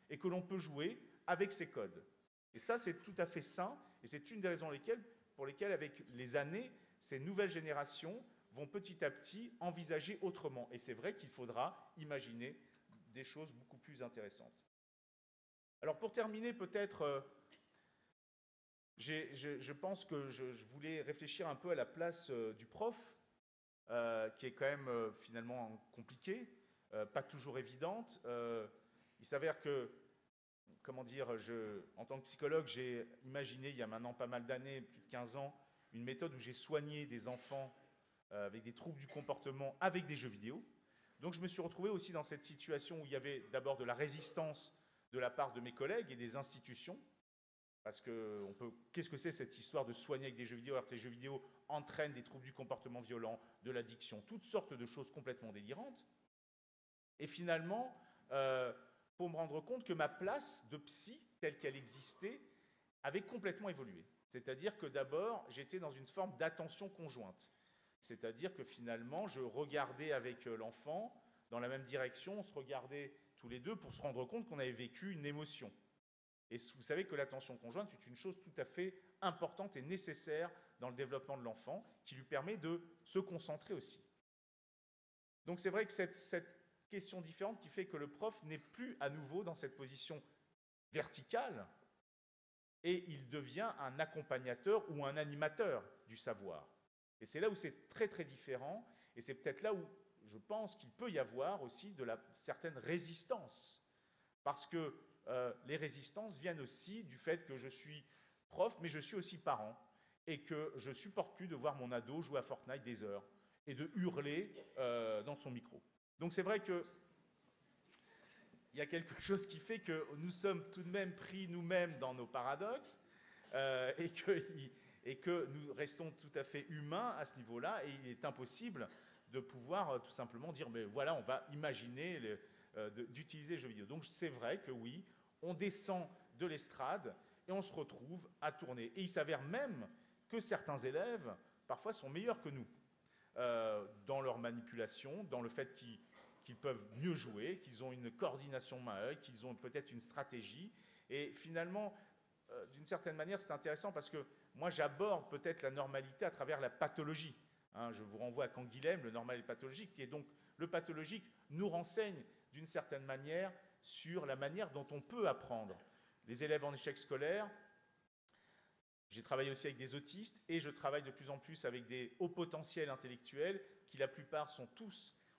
et que l'on peut jouer avec ses codes. Et ça, c'est tout à fait sain, et c'est une des raisons pour lesquelles, avec les années, ces nouvelles générations vont petit à petit envisager autrement. Et c'est vrai qu'il faudra imaginer des choses beaucoup plus intéressantes. Alors pour terminer, peut-être, je pense que je voulais réfléchir un peu à la place du prof, qui est quand même finalement compliquée, pas toujours évidente. Il s'avère que, comment dire, en tant que psychologue, j'ai imaginé il y a maintenant pas mal d'années, plus de 15 ans, une méthode où j'ai soigné des enfants avec des troubles du comportement avec des jeux vidéo. Donc je me suis retrouvé aussi dans cette situation où il y avait d'abord de la résistance de la part de mes collègues et des institutions, parce que qu'est-ce que c'est cette histoire de soigner avec des jeux vidéo alors que les jeux vidéo entraînent des troubles du comportement violent, de l'addiction, toutes sortes de choses complètement délirantes. Et finalement, pour me rendre compte que ma place de psy, telle qu'elle existait, avait complètement évolué. C'est-à-dire que d'abord, j'étais dans une forme d'attention conjointe. C'est-à-dire que finalement, je regardais avec l'enfant dans la même direction, on se regardait tous les deux pour se rendre compte qu'on avait vécu une émotion. Et vous savez que l'attention conjointe est une chose tout à fait importante et nécessaire dans le développement de l'enfant, qui lui permet de se concentrer aussi. Donc c'est vrai que cette question différente qui fait que le prof n'est plus à nouveau dans cette position verticale, et il devient un accompagnateur ou un animateur du savoir. Et c'est là où c'est très très différent, et c'est peut-être là où je pense qu'il peut y avoir aussi de la certaine résistance, parce que les résistances viennent aussi du fait que je suis prof, mais je suis aussi parent, et que je ne supporte plus de voir mon ado jouer à Fortnite des heures, et de hurler dans son micro. Donc c'est vrai que il y a quelque chose qui fait que nous sommes tout de même pris nous-mêmes dans nos paradoxes, et que nous restons tout à fait humains à ce niveau-là, et il est impossible de pouvoir tout simplement dire, mais voilà, on va imaginer d'utiliser les jeux vidéo. Donc c'est vrai que oui, on descend de l'estrade et on se retrouve à tourner. Et il s'avère même que certains élèves, parfois, sont meilleurs que nous dans leur manipulation, dans le fait qu'ils peuvent mieux jouer, qu'ils ont une coordination main-œil, qu'ils ont peut-être une stratégie. Et finalement, d'une certaine manière, c'est intéressant parce que moi j'aborde peut-être la normalité à travers la pathologie. Hein, je vous renvoie à Canguilhem, le normal et le pathologique, et donc le pathologique nous renseigne d'une certaine manière sur la manière dont on peut apprendre. Les élèves en échec scolaire, j'ai travaillé aussi avec des autistes et je travaille de plus en plus avec des hauts potentiels intellectuels qui la plupart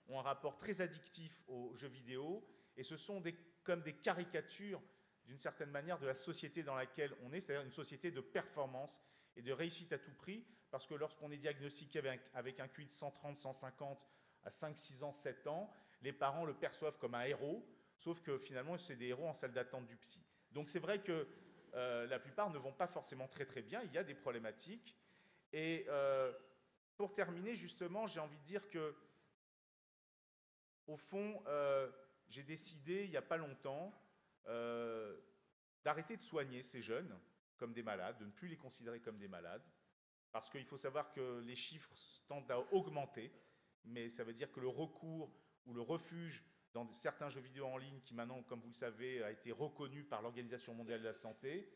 ont un rapport très addictif aux jeux vidéo et ce sont comme des caricatures d'une certaine manière de la société dans laquelle on est, c'est-à-dire une société de performance et de réussite à tout prix, parce que lorsqu'on est diagnostiqué avec un QI de 130, 150 à 5, 6 ans, 7 ans, les parents le perçoivent comme un héros, sauf que finalement c'est des héros en salle d'attente du psy. Donc c'est vrai que la plupart ne vont pas forcément très très bien, il y a des problématiques. Et pour terminer, justement, j'ai envie de dire que, au fond, j'ai décidé, il n'y a pas longtemps, d'arrêter de soigner ces jeunes comme des malades, de ne plus les considérer comme des malades, parce qu'il faut savoir que les chiffres tendent à augmenter, mais ça veut dire que le recours ou le refuge dans certains jeux vidéo en ligne, qui maintenant, comme vous le savez, a été reconnu par l'Organisation mondiale de la santé,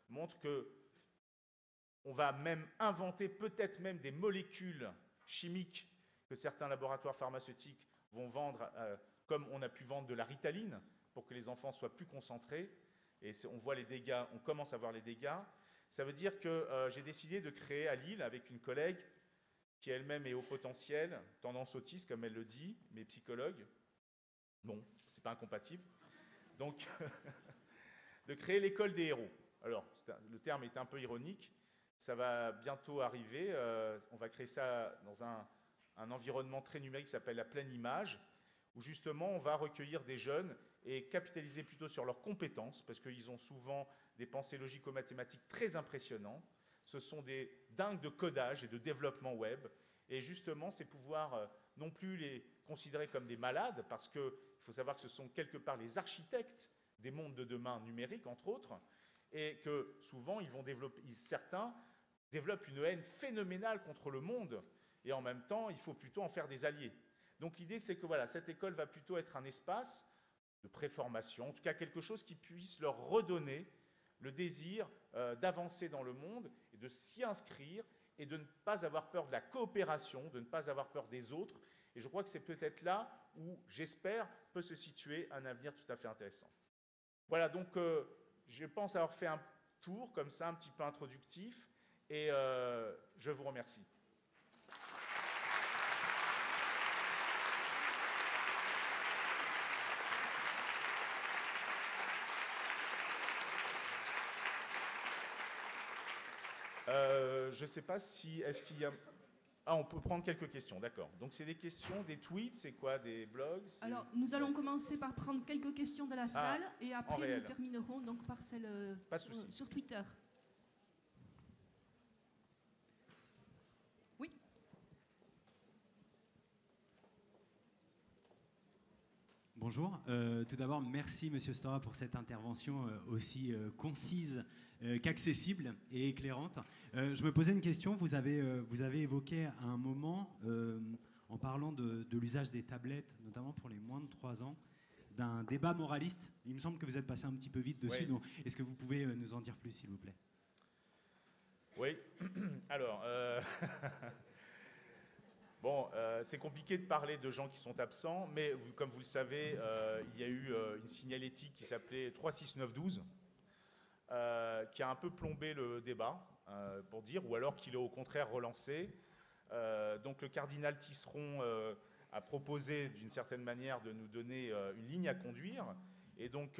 montre qu'on va même inventer peut-être même des molécules chimiques que certains laboratoires pharmaceutiques vont vendre, comme on a pu vendre de la Ritaline, pour que les enfants soient plus concentrés. Et on voit les dégâts, on commence à voir les dégâts. Ça veut dire que j'ai décidé de créer à Lille, avec une collègue qui elle-même est haut potentiel, tendance autiste, comme elle le dit, mais psychologue. Bon, c'est pas incompatible. Donc, de créer l'école des héros. Alors, le terme est un peu ironique. Ça va bientôt arriver. On va créer ça dans un environnement très numérique qui s'appelle la pleine image, où justement on va recueillir des jeunes et capitaliser plutôt sur leurs compétences, parce qu'ils ont souvent des pensées logico-mathématiques très impressionnantes. Ce sont des dingues de codage et de développement web. Et justement, c'est pouvoir non plus les considérer comme des malades, parce qu'il faut savoir que ce sont quelque part les architectes des mondes de demain numériques, entre autres, et que souvent, certains développent une haine phénoménale contre le monde, et en même temps, il faut plutôt en faire des alliés. Donc l'idée, c'est que voilà, cette école va plutôt être un espace de préformation, en tout cas quelque chose qui puisse leur redonner le désir d'avancer dans le monde et de s'y inscrire et de ne pas avoir peur de la coopération, de ne pas avoir peur des autres. Et je crois que c'est peut-être là où, j'espère, peut se situer un avenir tout à fait intéressant. Voilà, donc je pense avoir fait un tour comme ça, un petit peu introductif, et je vous remercie. Je ne sais pas si... Est-ce qu'il y a... Ah, on peut prendre quelques questions, d'accord. Donc c'est des questions, des tweets, c'est quoi, des blogs? Alors, nous allons commencer par prendre quelques questions de la salle et après nous terminerons donc par celle sur Twitter. Oui. Bonjour. Tout d'abord, merci Monsieur Stora pour cette intervention aussi concise qu'accessible et éclairante. Je me posais une question. Vous avez évoqué à un moment, en parlant de l'usage des tablettes, notamment pour les moins de 3 ans, d'un débat moraliste. Il me semble que vous êtes passé un petit peu vite dessus. Oui. Donc, est-ce que vous pouvez nous en dire plus, s'il vous plaît? Oui. Alors... Bon, c'est compliqué de parler de gens qui sont absents, mais comme vous le savez, il y a eu une signalétique qui s'appelait 36912, qui a un peu plombé le débat, pour dire, ou alors qu'il est au contraire relancé. Donc le cardinal Tisseron a proposé d'une certaine manière de nous donner une ligne à conduire. Et donc,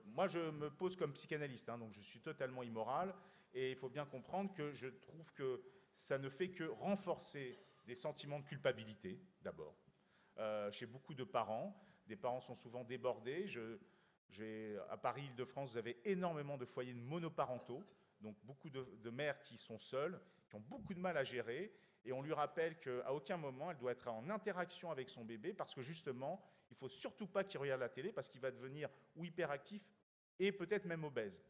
moi, je me pose comme psychanalyste, hein, donc je suis totalement immoral. Et il faut bien comprendre que je trouve que ça ne fait que renforcer des sentiments de culpabilité, d'abord, chez beaucoup de parents. Des parents sont souvent débordés. À Paris, Île-de-France, vous avez énormément de foyers monoparentaux, donc beaucoup de mères qui sont seules, qui ont beaucoup de mal à gérer, et on lui rappelle qu'à aucun moment, elle doit être en interaction avec son bébé, parce que justement, il ne faut surtout pas qu'il regarde la télé, parce qu'il va devenir ou hyperactif, et peut-être même obèse.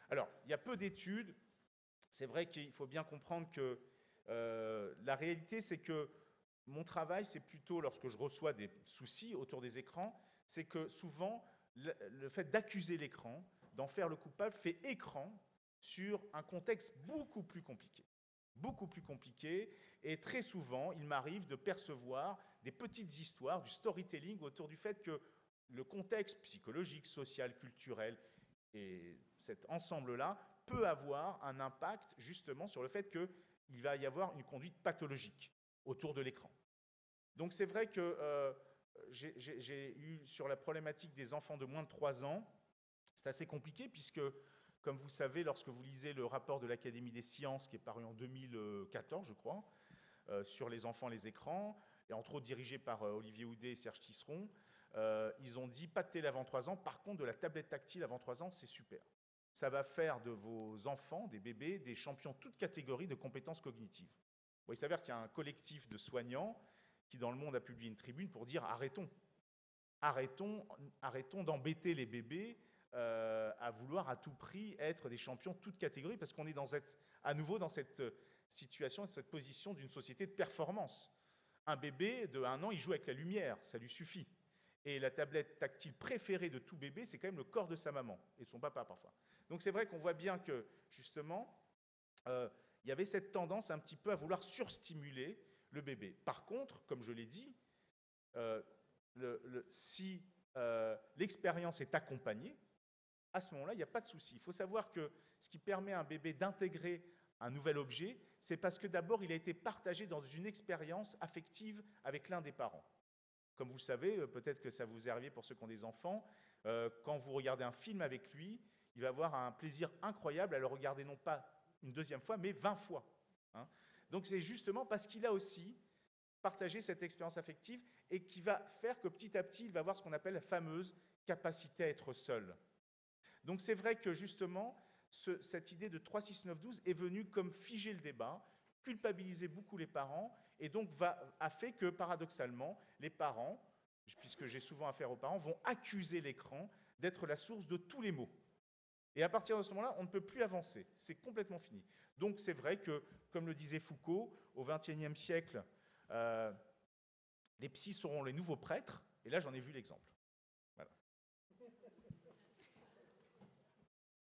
Alors, il y a peu d'études. C'est vrai qu'il faut bien comprendre que la réalité, c'est que mon travail, c'est plutôt, lorsque je reçois des soucis autour des écrans, c'est que souvent, le fait d'accuser l'écran, d'en faire le coupable, fait écran sur un contexte beaucoup plus compliqué. Beaucoup plus compliqué, et très souvent, il m'arrive de percevoir des petites histoires, du storytelling autour du fait que le contexte psychologique, social, culturel, et cet ensemble-là peut avoir un impact justement sur le fait qu'il va y avoir une conduite pathologique autour de l'écran. Donc c'est vrai que j'ai eu sur la problématique des enfants de moins de 3 ans, c'est assez compliqué puisque, comme vous savez, lorsque vous lisez le rapport de l'Académie des sciences qui est paru en 2014, je crois, sur les enfants et les écrans, et entre autres dirigé par Olivier Houdet et Serge Tisseron, ils ont dit pas de télé avant 3 ans, par contre de la tablette tactile avant 3 ans, c'est super. Ça va faire de vos enfants, des bébés, des champions toutes catégories de compétences cognitives. Bon, il s'avère qu'il y a un collectif de soignants qui, dans Le Monde, a publié une tribune pour dire arrêtons d'embêter les bébés à vouloir à tout prix être des champions toutes catégories, parce qu'on est à nouveau dans cette situation, cette position d'une société de performance. Un bébé de 1 an, il joue avec la lumière, ça lui suffit. Et la tablette tactile préférée de tout bébé, c'est quand même le corps de sa maman et de son papa parfois. Donc c'est vrai qu'on voit bien que, justement, il y avait cette tendance un petit peu à vouloir surstimuler le bébé. Par contre, comme je l'ai dit, si l'expérience est accompagnée, à ce moment-là, il n'y a pas de souci. Il faut savoir que ce qui permet à un bébé d'intégrer un nouvel objet, c'est parce que d'abord, il a été partagé dans une expérience affective avec l'un des parents. Comme vous le savez, peut-être que ça vous est arrivé pour ceux qui ont des enfants, quand vous regardez un film avec lui, il va avoir un plaisir incroyable à le regarder non pas une deuxième fois, mais 20 fois. Hein. Donc c'est justement parce qu'il a aussi partagé cette expérience affective et qui va faire que petit à petit, il va avoir ce qu'on appelle la fameuse capacité à être seul. Donc c'est vrai que justement, cette idée de 3, 6, 9, 12 est venue comme figer le débat, culpabiliser beaucoup les parents, et donc a fait que, paradoxalement, les parents, puisque j'ai souvent affaire aux parents, vont accuser l'écran d'être la source de tous les maux. Et à partir de ce moment-là, on ne peut plus avancer. C'est complètement fini. Donc c'est vrai que, comme le disait Foucault, au XXIe siècle, les psys seront les nouveaux prêtres, et là j'en ai vu l'exemple. Voilà.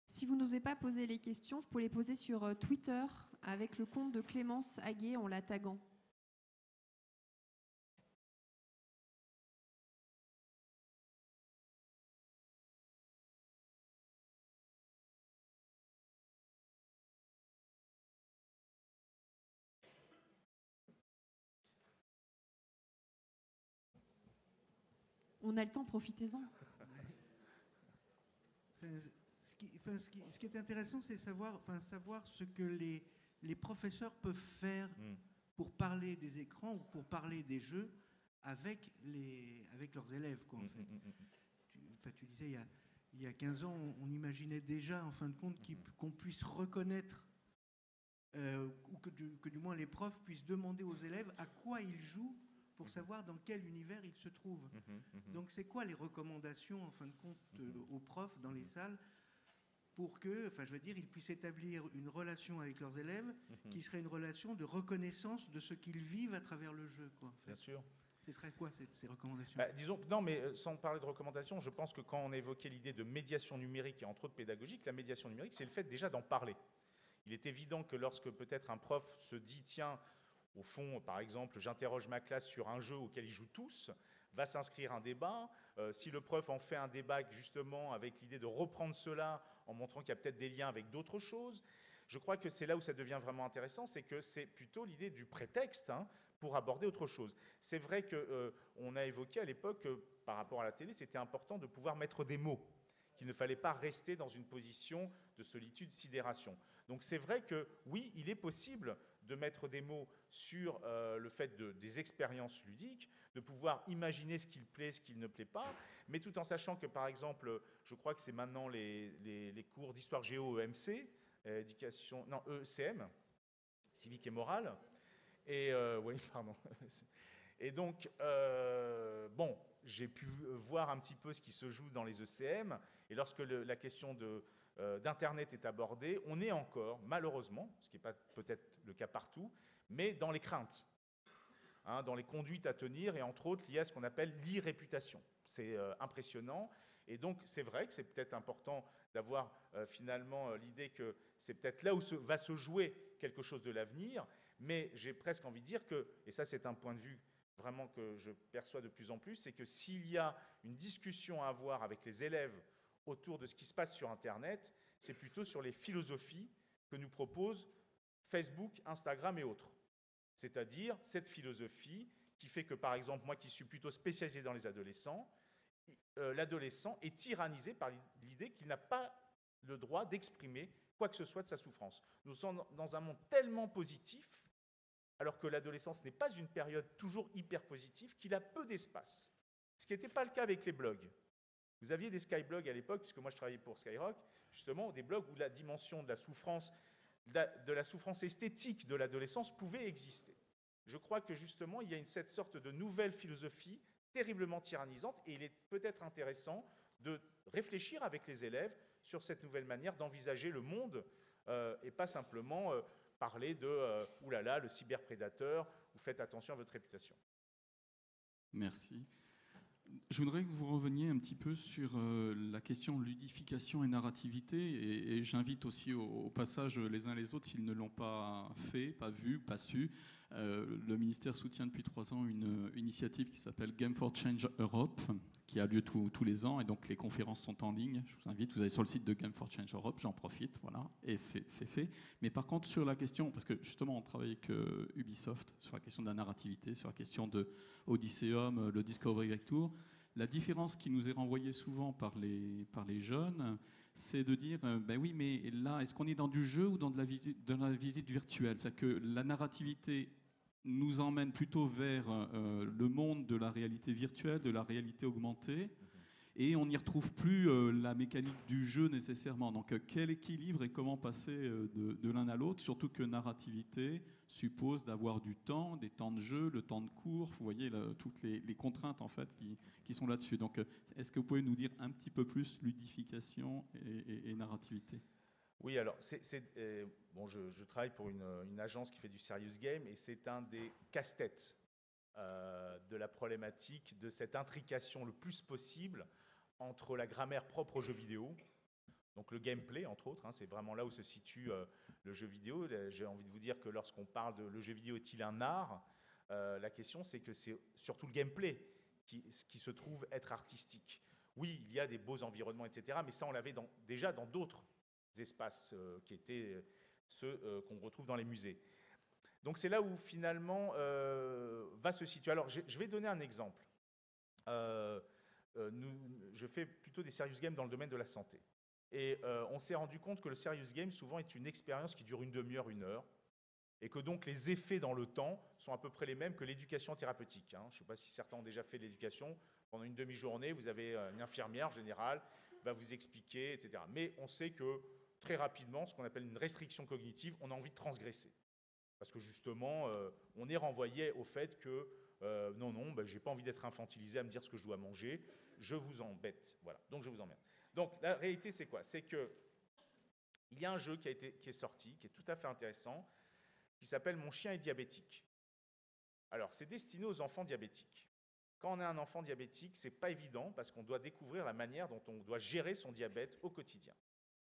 Si vous n'osez pas poser les questions, vous pouvez les poser sur Twitter avec le compte de Clémence Haguet en la taguant. On a le temps, profitez-en. Ce qui est intéressant, c'est savoir ce que les professeurs peuvent faire pour parler des écrans ou pour parler des jeux avec leurs élèves, quoi, en fait. Tu disais, il y a 15 ans, on imaginait déjà, en fin de compte, qu'on puisse reconnaître, ou que du moins les profs puissent demander aux élèves à quoi ils jouent pour savoir dans quel univers ils se trouvent. Donc c'est quoi les recommandations, en fin de compte, aux profs dans les salles pour que, ils puissent établir une relation avec leurs élèves qui serait une relation de reconnaissance de ce qu'ils vivent à travers le jeu, quoi, en fait. Bien sûr. Ce serait quoi ces recommandations ? Disons, non, mais sans parler de recommandations, je pense que quand on évoquait l'idée de médiation numérique et entre autres pédagogique, la médiation numérique, c'est le fait déjà d'en parler. Il est évident que lorsque peut-être un prof se dit, tiens, au fond, par exemple, j'interroge ma classe sur un jeu auquel ils jouent tous, va s'inscrire un débat. Si le prof en fait un débat justement avec l'idée de reprendre cela en montrant qu'il y a peut-être des liens avec d'autres choses, je crois que c'est là où ça devient vraiment intéressant, c'est que c'est plutôt l'idée du prétexte pour aborder autre chose. C'est vrai qu'on a évoqué à l'époque, par rapport à la télé, c'était important de pouvoir mettre des mots, qu'il ne fallait pas rester dans une position de solitude, sidération. Donc c'est vrai que oui, il est possible de mettre des mots sur le fait des expériences ludiques, de pouvoir imaginer ce qu'il plaît, ce qu'il ne plaît pas, mais tout en sachant que, par exemple, je crois que c'est maintenant les cours d'histoire géo EMC, ECM, civique et morale, et oui, pardon. Et donc, bon, j'ai pu voir un petit peu ce qui se joue dans les ECM, et lorsque la question d'Internet est abordée, on est encore, malheureusement, ce qui n'est pas peut-être le cas partout, mais dans les craintes. dans les conduites à tenir, et entre autres liées à ce qu'on appelle l'e-réputation. C'est impressionnant, et donc c'est vrai que c'est peut-être important d'avoir finalement l'idée que c'est peut-être là où va se jouer quelque chose de l'avenir, mais j'ai presque envie de dire que, et ça c'est un point de vue vraiment que je perçois de plus en plus, c'est que s'il y a une discussion à avoir avec les élèves autour de ce qui se passe sur Internet, c'est plutôt sur les philosophies que nous proposent Facebook, Instagram et autres. C'est-à-dire cette philosophie qui fait que, par exemple, moi qui suis plutôt spécialisé dans les adolescents, l'adolescent est tyrannisé par l'idée qu'il n'a pas le droit d'exprimer quoi que ce soit de sa souffrance. Nous sommes dans un monde tellement positif, alors que l'adolescence n'est pas une période toujours hyper positive, qu'il a peu d'espace. Ce qui n'était pas le cas avec les blogs. Vous aviez des skyblogs à l'époque, puisque moi je travaillais pour Skyrock, justement, des blogs où la dimension de la souffrance esthétique de l'adolescence pouvait exister. Je crois que justement, il y a cette sorte de nouvelle philosophie terriblement tyrannisante, et il est peut-être intéressant de réfléchir avec les élèves sur cette nouvelle manière d'envisager le monde, et pas simplement parler de « oulala, le cyberprédateur » ou « faites attention à votre réputation ». Merci. Je voudrais que vous reveniez un petit peu sur la question ludification et narrativité, et j'invite aussi au passage les uns les autres, s'ils ne l'ont pas fait, pas vu, pas su. Le ministère soutient depuis 3 ans une initiative qui s'appelle Game for Change Europe, qui a lieu tous les ans, et donc les conférences sont en ligne. Je vous invite, vous allez sur le site de Game for Change Europe, j'en profite, voilà, et c'est fait. Mais par contre, sur la question, parce que justement on travaille avec Ubisoft sur la question de la narrativité, sur la question de Odysseum, le Discovery Tour, la différence qui nous est renvoyée souvent par les jeunes, c'est de dire, ben oui, mais là, est-ce qu'on est dans du jeu ou dans de la visite virtuelle ? C'est-à-dire que la narrativité nous emmène plutôt vers le monde de la réalité virtuelle, de la réalité augmentée, et on n'y retrouve plus la mécanique du jeu nécessairement. Donc quel équilibre et comment passer de l'un à l'autre, surtout que narrativité suppose d'avoir du temps, des temps de jeu, le temps de cours, vous voyez toutes les contraintes en fait qui sont là-dessus. Donc est-ce que vous pouvez nous dire un petit peu plus ludification et narrativité ? Oui, alors, bon, je travaille pour une agence qui fait du serious game, et c'est un des casse-têtes de la problématique de cette intrication le plus possible entre la grammaire propre aux jeux vidéo, donc le gameplay, entre autres, c'est vraiment là où se situe le jeu vidéo. J'ai envie de vous dire que lorsqu'on parle de le jeu vidéo est-il un art, la question c'est que c'est surtout le gameplay qui se trouve être artistique. Oui, il y a des beaux environnements, etc., mais ça on l'avait déjà dans d'autres espaces qui étaient ceux qu'on retrouve dans les musées. Donc c'est là où finalement va se situer. Alors je vais donner un exemple. Je fais plutôt des serious games dans le domaine de la santé. Et on s'est rendu compte que le serious game souvent est une expérience qui dure une demi-heure, 1 heure, et que donc les effets dans le temps sont à peu près les mêmes que l'éducation thérapeutique. Je ne sais pas si certains ont déjà fait de l'éducation. Pendant une demi-journée, vous avez une infirmière générale qui va vous expliquer, etc. Mais on sait que très rapidement, ce qu'on appelle une restriction cognitive, on a envie de transgresser. Parce que justement, on est renvoyé au fait que non, je n'ai pas envie d'être infantilisé à me dire ce que je dois manger, je vous embête. Voilà, donc je vous emmerde. Donc la réalité, c'est quoi ? C'est qu'il y a un jeu qui est sorti, qui est tout à fait intéressant, qui s'appelle « Mon chien est diabétique ». Alors, c'est destiné aux enfants diabétiques. Quand on a un enfant diabétique, ce n'est pas évident parce qu'on doit découvrir la manière dont on doit gérer son diabète au quotidien.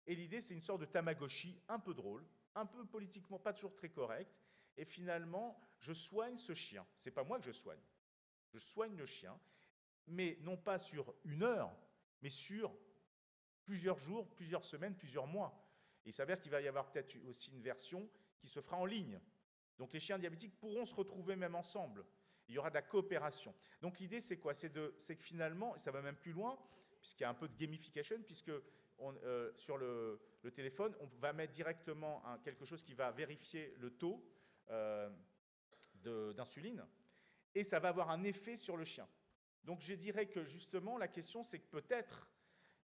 Et l'idée, c'est une sorte de Tamagotchi un peu drôle, un peu politiquement pas toujours très correct, et finalement, je soigne ce chien. Ce n'est pas moi que je soigne le chien, mais non pas sur 1 heure, mais sur plusieurs jours, plusieurs semaines, plusieurs mois. Et il s'avère qu'il va y avoir peut-être aussi une version qui se fera en ligne. Donc les chiens diabétiques pourront se retrouver même ensemble. Il y aura de la coopération. Donc l'idée, c'est quoi ? C'est que finalement, ça va même plus loin, puisqu'il y a un peu de gamification, puisque sur le téléphone, on va mettre directement quelque chose qui va vérifier le taux d'insuline, et ça va avoir un effet sur le chien. Donc je dirais que justement, la question, c'est que peut-être,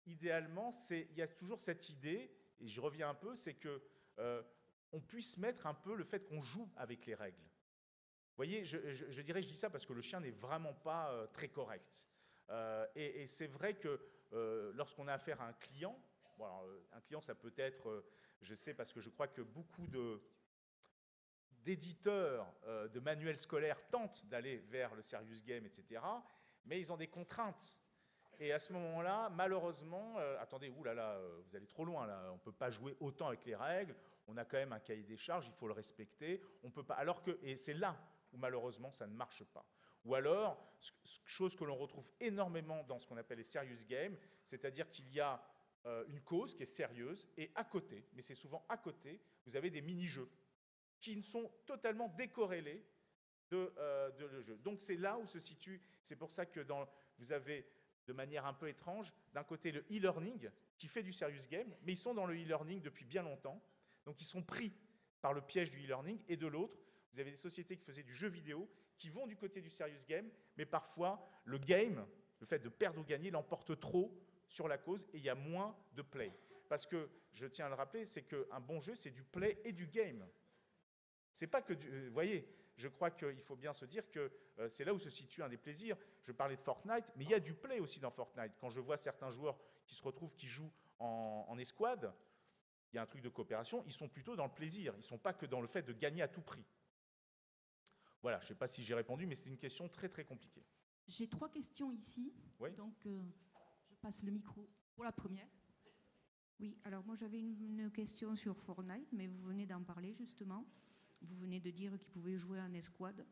idéalement, il y a toujours cette idée, et je reviens un peu, c'est que on puisse mettre un peu le fait qu'on joue avec les règles. Vous voyez, je dis ça parce que le chien n'est vraiment pas très correct. Et c'est vrai que lorsqu'on a affaire à un client, bon, alors, un client, ça peut être, je sais parce que je crois que beaucoup d'éditeurs de manuels scolaires tentent d'aller vers le serious game, etc., mais ils ont des contraintes. Et à ce moment-là, malheureusement, attendez, oulala, vous allez trop loin là, on ne peut pas jouer autant avec les règles, on a quand même un cahier des charges, il faut le respecter, on peut pas, alors que, et c'est là où malheureusement ça ne marche pas. Ou alors, chose que l'on retrouve énormément dans ce qu'on appelle les serious games, c'est-à-dire qu'il y a une cause qui est sérieuse, et à côté, mais c'est souvent à côté, vous avez des mini-jeux qui sont totalement décorrélés de le jeu. Donc c'est là où se situe, c'est pour ça que vous avez de manière un peu étrange, d'un côté le e-learning qui fait du serious game, mais ils sont dans le e-learning depuis bien longtemps, donc ils sont pris par le piège du e-learning, et de l'autre, vous avez des sociétés qui faisaient du jeu vidéo, qui vont du côté du serious game, mais parfois le game, le fait de perdre ou gagner, l'emporte trop sur la cause, et il y a moins de play. Parce que, je tiens à le rappeler, c'est qu'un bon jeu, c'est du play et du game. C'est pas que vous voyez, je crois qu'il faut bien se dire que c'est là où se situe un des plaisirs. Je parlais de Fortnite, mais il y a du play aussi dans Fortnite. Quand je vois certains joueurs qui se retrouvent, qui jouent en escouade, il y a un truc de coopération, ils sont plutôt dans le plaisir. Ils ne sont pas que dans le fait de gagner à tout prix. Voilà, je ne sais pas si j'ai répondu, mais c'est une question très très compliquée. J'ai 3 questions ici, oui. Donc je passe le micro pour la première. Oui, alors moi j'avais une question sur Fortnite, mais vous venez d'en parler justement. Vous venez de dire qu'il pouvait jouer en escouade.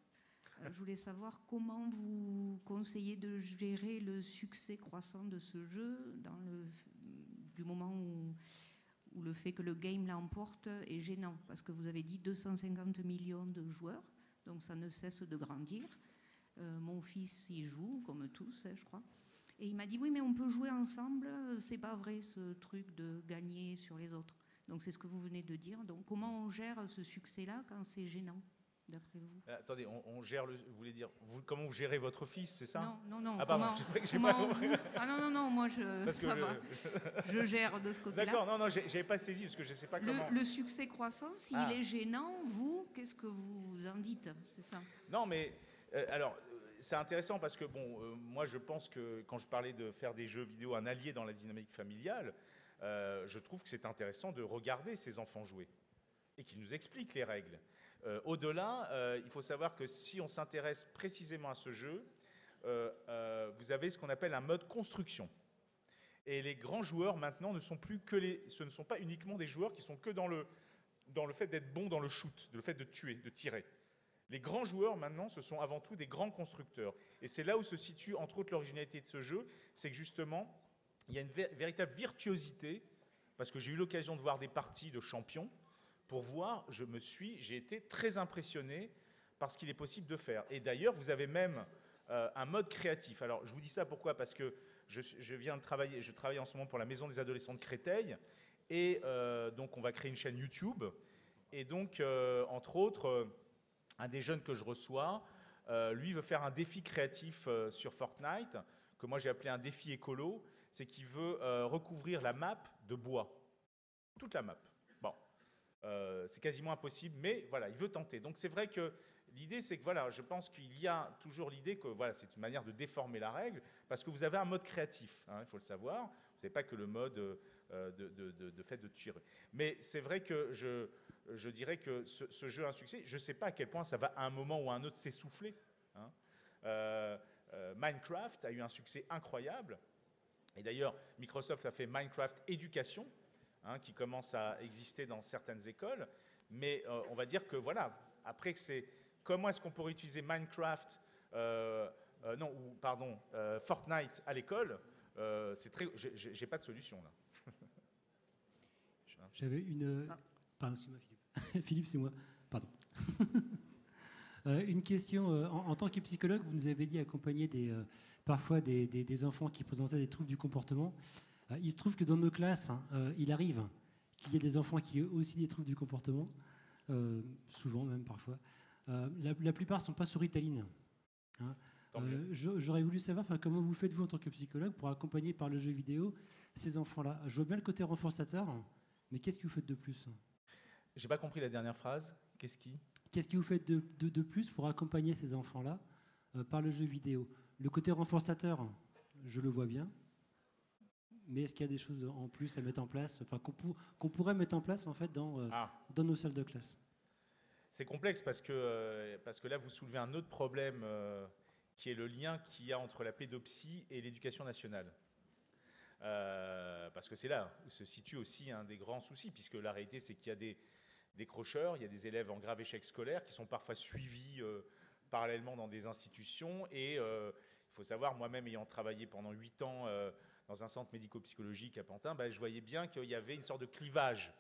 Je voulais savoir comment vous conseillez de gérer le succès croissant de ce jeu du moment où le fait que le game l'emporte est gênant, parce que vous avez dit 250 millions de joueurs, donc ça ne cesse de grandir. Mon fils y joue, comme tous, je crois. Et il m'a dit, oui, mais on peut jouer ensemble, c'est pas vrai ce truc de gagner sur les autres. Donc c'est ce que vous venez de dire. Donc comment on gère ce succès-là quand c'est gênant, d'après vous? Attendez, on gère vous voulez dire, comment vous gérez votre fils, c'est ça? Non. Ah pardon, non, moi je gère de ce côté-là. D'accord, non, j'avais pas saisi parce que je sais pas comment. Le succès croissant, s'il est gênant, vous, qu'est-ce que vous en dites? C'est ça? Non, mais alors. C'est intéressant parce que, moi je pense que quand je parlais de faire des jeux vidéo un allié dans la dynamique familiale, je trouve que c'est intéressant de regarder ces enfants jouer et qu'ils nous expliquent les règles. Au-delà, il faut savoir que si on s'intéresse précisément à ce jeu, vous avez ce qu'on appelle un mode construction. Et les grands joueurs maintenant ce ne sont pas uniquement des joueurs qui sont que dans le fait d'être bons dans le shoot, le fait de tuer, de tirer. Les grands joueurs, maintenant, ce sont avant tout des grands constructeurs. Et c'est là où se situe, entre autres, l'originalité de ce jeu, c'est que justement, il y a une véritable virtuosité, parce que j'ai eu l'occasion de voir des parties de champions, pour voir, j'ai été très impressionné par ce qu'il est possible de faire. Et d'ailleurs, vous avez même un mode créatif. Alors, je vous dis ça pourquoi? Parce que je travaille en ce moment pour la Maison des adolescents de Créteil, et donc on va créer une chaîne YouTube. Et donc, entre autres... un des jeunes que je reçois, lui veut faire un défi créatif sur Fortnite, que moi j'ai appelé un défi écolo, c'est qu'il veut recouvrir la map de bois, toute la map. Bon, c'est quasiment impossible, mais voilà, il veut tenter. Donc c'est vrai que l'idée, c'est que voilà, je pense qu'il y a toujours l'idée que voilà, c'est une manière de déformer la règle, parce que vous avez un mode créatif, hein, il faut le savoir. Vous n'avez pas que le mode de fait de tirer. Mais c'est vrai que je dirais que ce jeu a un succès. Je ne sais pas à quel point ça va à un moment ou à un autre s'essouffler. Hein. Minecraft a eu un succès incroyable. Et d'ailleurs, Microsoft a fait Minecraft Éducation, hein, qui commence à exister dans certaines écoles. Mais on va dire que voilà, après c'est comment est-ce qu'on pourrait utiliser Minecraft, Fortnite à l'école, j'ai pas de solution là. J'avais une... Pardon, c'est moi, Philippe. Philippe, c'est moi. Pardon. Une question. En tant que psychologue, vous nous avez dit accompagner parfois des enfants qui présentaient des troubles du comportement. Il se trouve que dans nos classes, il arrive qu'il y ait des enfants qui aient aussi des troubles du comportement, souvent même parfois. La plupart ne sont pas sur Ritaline. Hein. J'aurais voulu savoir comment vous faites, vous, en tant que psychologue, pour accompagner par le jeu vidéo ces enfants-là. Je vois bien le côté renforçateur, mais qu'est-ce que vous faites de plus? J'ai pas compris la dernière phrase. Qu'est-ce que vous faites de plus pour accompagner ces enfants-là par le jeu vidéo? Le côté renforçateur, je le vois bien, mais est-ce qu'il y a des choses en plus à mettre en place, qu'on pourrait mettre en place en fait dans nos salles de classe? C'est complexe parce que là, vous soulevez un autre problème qui est le lien qu'il y a entre la pédopsie et l'éducation nationale. Parce que c'est là où se situe aussi un des grands soucis, puisque la réalité, c'est qu'il y a des décrocheurs, il y a des élèves en grave échec scolaire qui sont parfois suivis parallèlement dans des institutions. Et il faut savoir, moi-même ayant travaillé pendant 8 ans dans un centre médico-psychologique à Pantin, je voyais bien qu'il y avait une sorte de clivage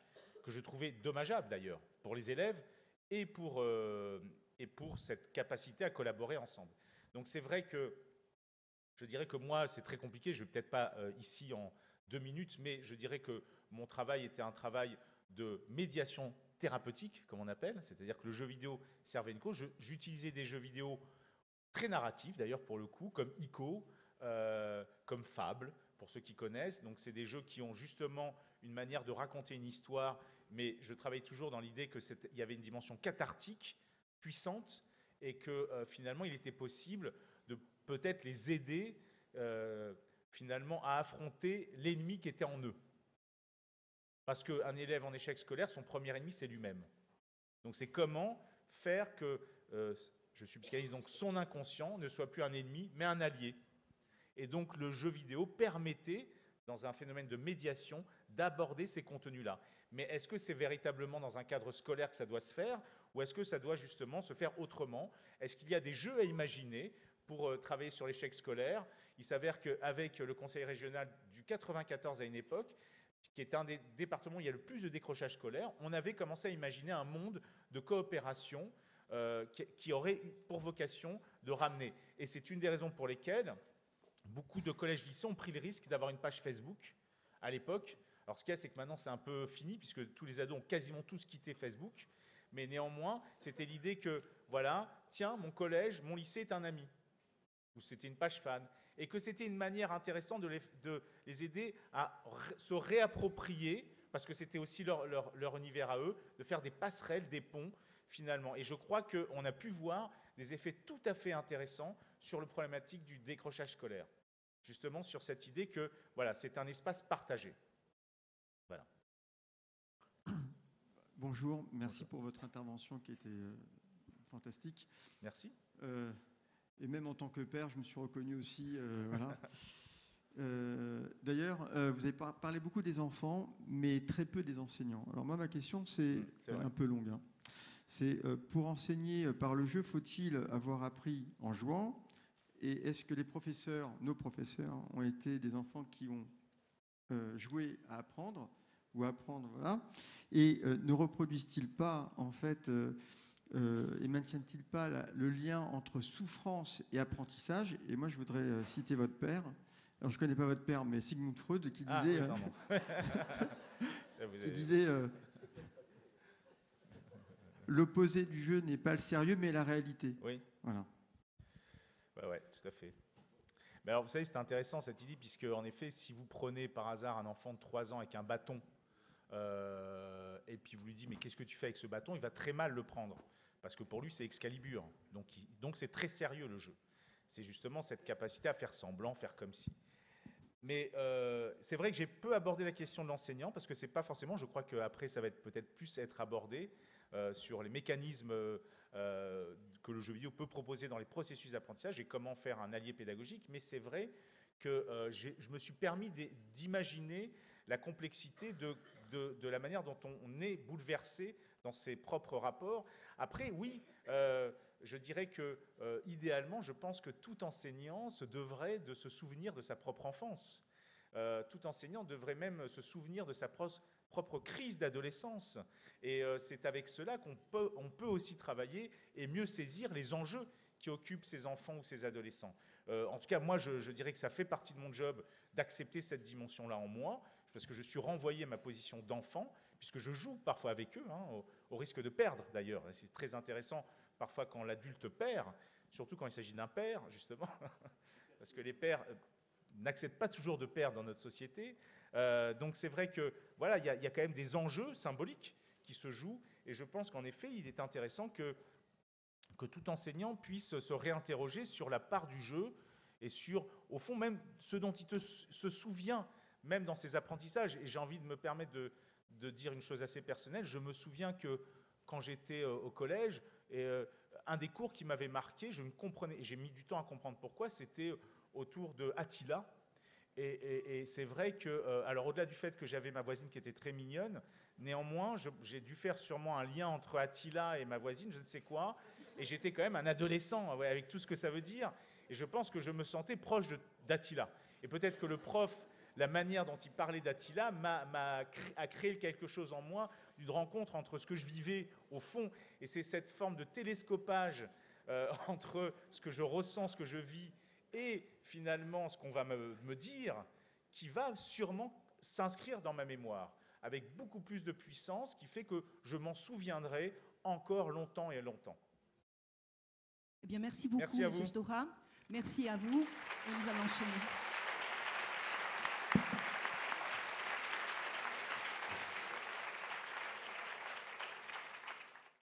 que je trouvais dommageable d'ailleurs pour les élèves et pour cette capacité à collaborer ensemble. Donc c'est vrai que je dirais que moi, c'est très compliqué, je ne vais peut-être pas ici en 2 minutes, mais je dirais que mon travail était un travail de médiation thérapeutique, comme on appelle, c'est-à-dire que le jeu vidéo servait une cause. J'utilisais des jeux vidéo très narratifs, d'ailleurs pour le coup, comme Ico, comme Fable, pour ceux qui connaissent. Donc c'est des jeux qui ont justement une manière de raconter une histoire, mais je travaille toujours dans l'idée qu'il y avait une dimension cathartique, puissante, et que finalement il était possible de peut-être les aider finalement à affronter l'ennemi qui était en eux. Parce qu'un élève en échec scolaire, son premier ennemi, c'est lui-même. Donc c'est comment faire que, je suis psychanalyste, donc son inconscient ne soit plus un ennemi, mais un allié. Et donc le jeu vidéo permettait, dans un phénomène de médiation, d'aborder ces contenus-là. Mais est-ce que c'est véritablement dans un cadre scolaire que ça doit se faire, ou est-ce que ça doit justement se faire autrement? Est-ce qu'il y a des jeux à imaginer pour travailler sur l'échec scolaire? Il s'avère qu'avec le conseil régional du 94 à une époque, qui est un des départements où il y a le plus de décrochage scolaire, on avait commencé à imaginer un monde de coopération qui aurait pour vocation de ramener. Et c'est une des raisons pour lesquelles beaucoup de collèges-lycées ont pris le risque d'avoir une page Facebook à l'époque. Alors ce qu'il y a, c'est que maintenant c'est un peu fini, puisque tous les ados ont quasiment tous quitté Facebook, mais néanmoins, c'était l'idée que, voilà, tiens, mon collège, mon lycée est un ami, ou c'était une page fan, et que c'était une manière intéressante de les aider à se réapproprier, parce que c'était aussi leur univers à eux, de faire des passerelles, des ponts, finalement. Et je crois qu'on a pu voir des effets tout à fait intéressants sur le problématique du décrochage scolaire, justement sur cette idée que, voilà, c'est un espace partagé. Voilà. Bonjour, merci pour votre intervention qui était fantastique. Merci. Et même en tant que père, je me suis reconnu aussi. Voilà. D'ailleurs, vous avez parlé beaucoup des enfants, mais très peu des enseignants. Alors moi, ma question, c'est un peu longue. Hein. C'est pour enseigner par le jeu, faut-il avoir appris en jouant? Et est-ce que les professeurs, nos professeurs, ont été des enfants qui ont joué à apprendre ou apprendre, voilà. Et ne reproduisent-ils pas, en fait, et maintiennent-ils pas le lien entre souffrance et apprentissage? Et moi, je voudrais citer votre père. Alors, je ne connais pas votre père, mais Sigmund Freud, qui disait... qui disait l'opposé du jeu n'est pas le sérieux, mais la réalité. Oui. Voilà. Ouais, tout à fait. Mais alors, vous savez, c'est intéressant cette idée, puisque, en effet, si vous prenez par hasard un enfant de 3 ans avec un bâton, et puis vous lui dites, mais qu'est-ce que tu fais avec ce bâton? Il va très mal le prendre, parce que pour lui, c'est Excalibur. Donc c'est très sérieux, le jeu. C'est justement cette capacité à faire semblant, faire comme si. Mais c'est vrai que j'ai peu abordé la question de l'enseignant, parce que c'est pas forcément, je crois qu'après, ça va peut-être plus être abordé sur les mécanismes que le jeu vidéo peut proposer dans les processus d'apprentissage et comment faire un allié pédagogique. Mais c'est vrai que je me suis permis d'imaginer la complexité de la manière dont on est bouleversé dans ses propres rapports. Après, oui, je dirais que idéalement, je pense que tout enseignant devrait se souvenir de sa propre enfance. Tout enseignant devrait même se souvenir de sa propre crise d'adolescence. Et c'est avec cela qu'on peut aussi travailler et mieux saisir les enjeux qui occupent ces enfants ou ces adolescents. En tout cas, moi, je dirais que ça fait partie de mon job d'accepter cette dimension-là en moi, parce que je suis renvoyé à ma position d'enfant, puisque je joue parfois avec eux, hein, au risque de perdre d'ailleurs. C'est très intéressant parfois quand l'adulte perd, surtout quand il s'agit d'un père, justement, parce que les pères n'acceptent pas toujours de perdre dans notre société. Donc c'est vrai que voilà, il y a quand même des enjeux symboliques qui se jouent, et je pense qu'en effet, il est intéressant que tout enseignant puisse se réinterroger sur la part du jeu et sur, au fond, même ce dont il se souvient, même dans ses apprentissages. Et j'ai envie de me permettre de dire une chose assez personnelle. Je me souviens que quand j'étais au collège. Et un des cours qui m'avait marqué, j'ai mis du temps à comprendre pourquoi, c'était autour de Attila. Et c'est vrai que, alors au-delà du fait que j'avais ma voisine qui était très mignonne, néanmoins, j'ai dû faire sûrement un lien entre Attila et ma voisine, je ne sais quoi, et j'étais quand même un adolescent, avec tout ce que ça veut dire, et je pense que je me sentais proche d'Attila. Et peut-être que le prof, la manière dont il parlait d'Attila a créé quelque chose en moi, d'une rencontre entre ce que je vivais au fond, et c'est cette forme de télescopage entre ce que je ressens, ce que je vis, et finalement ce qu'on va me dire, qui va sûrement s'inscrire dans ma mémoire, avec beaucoup plus de puissance, qui fait que je m'en souviendrai encore longtemps et longtemps. Eh bien, merci beaucoup, M. Stora. Merci à vous, et nous allons enchaîner.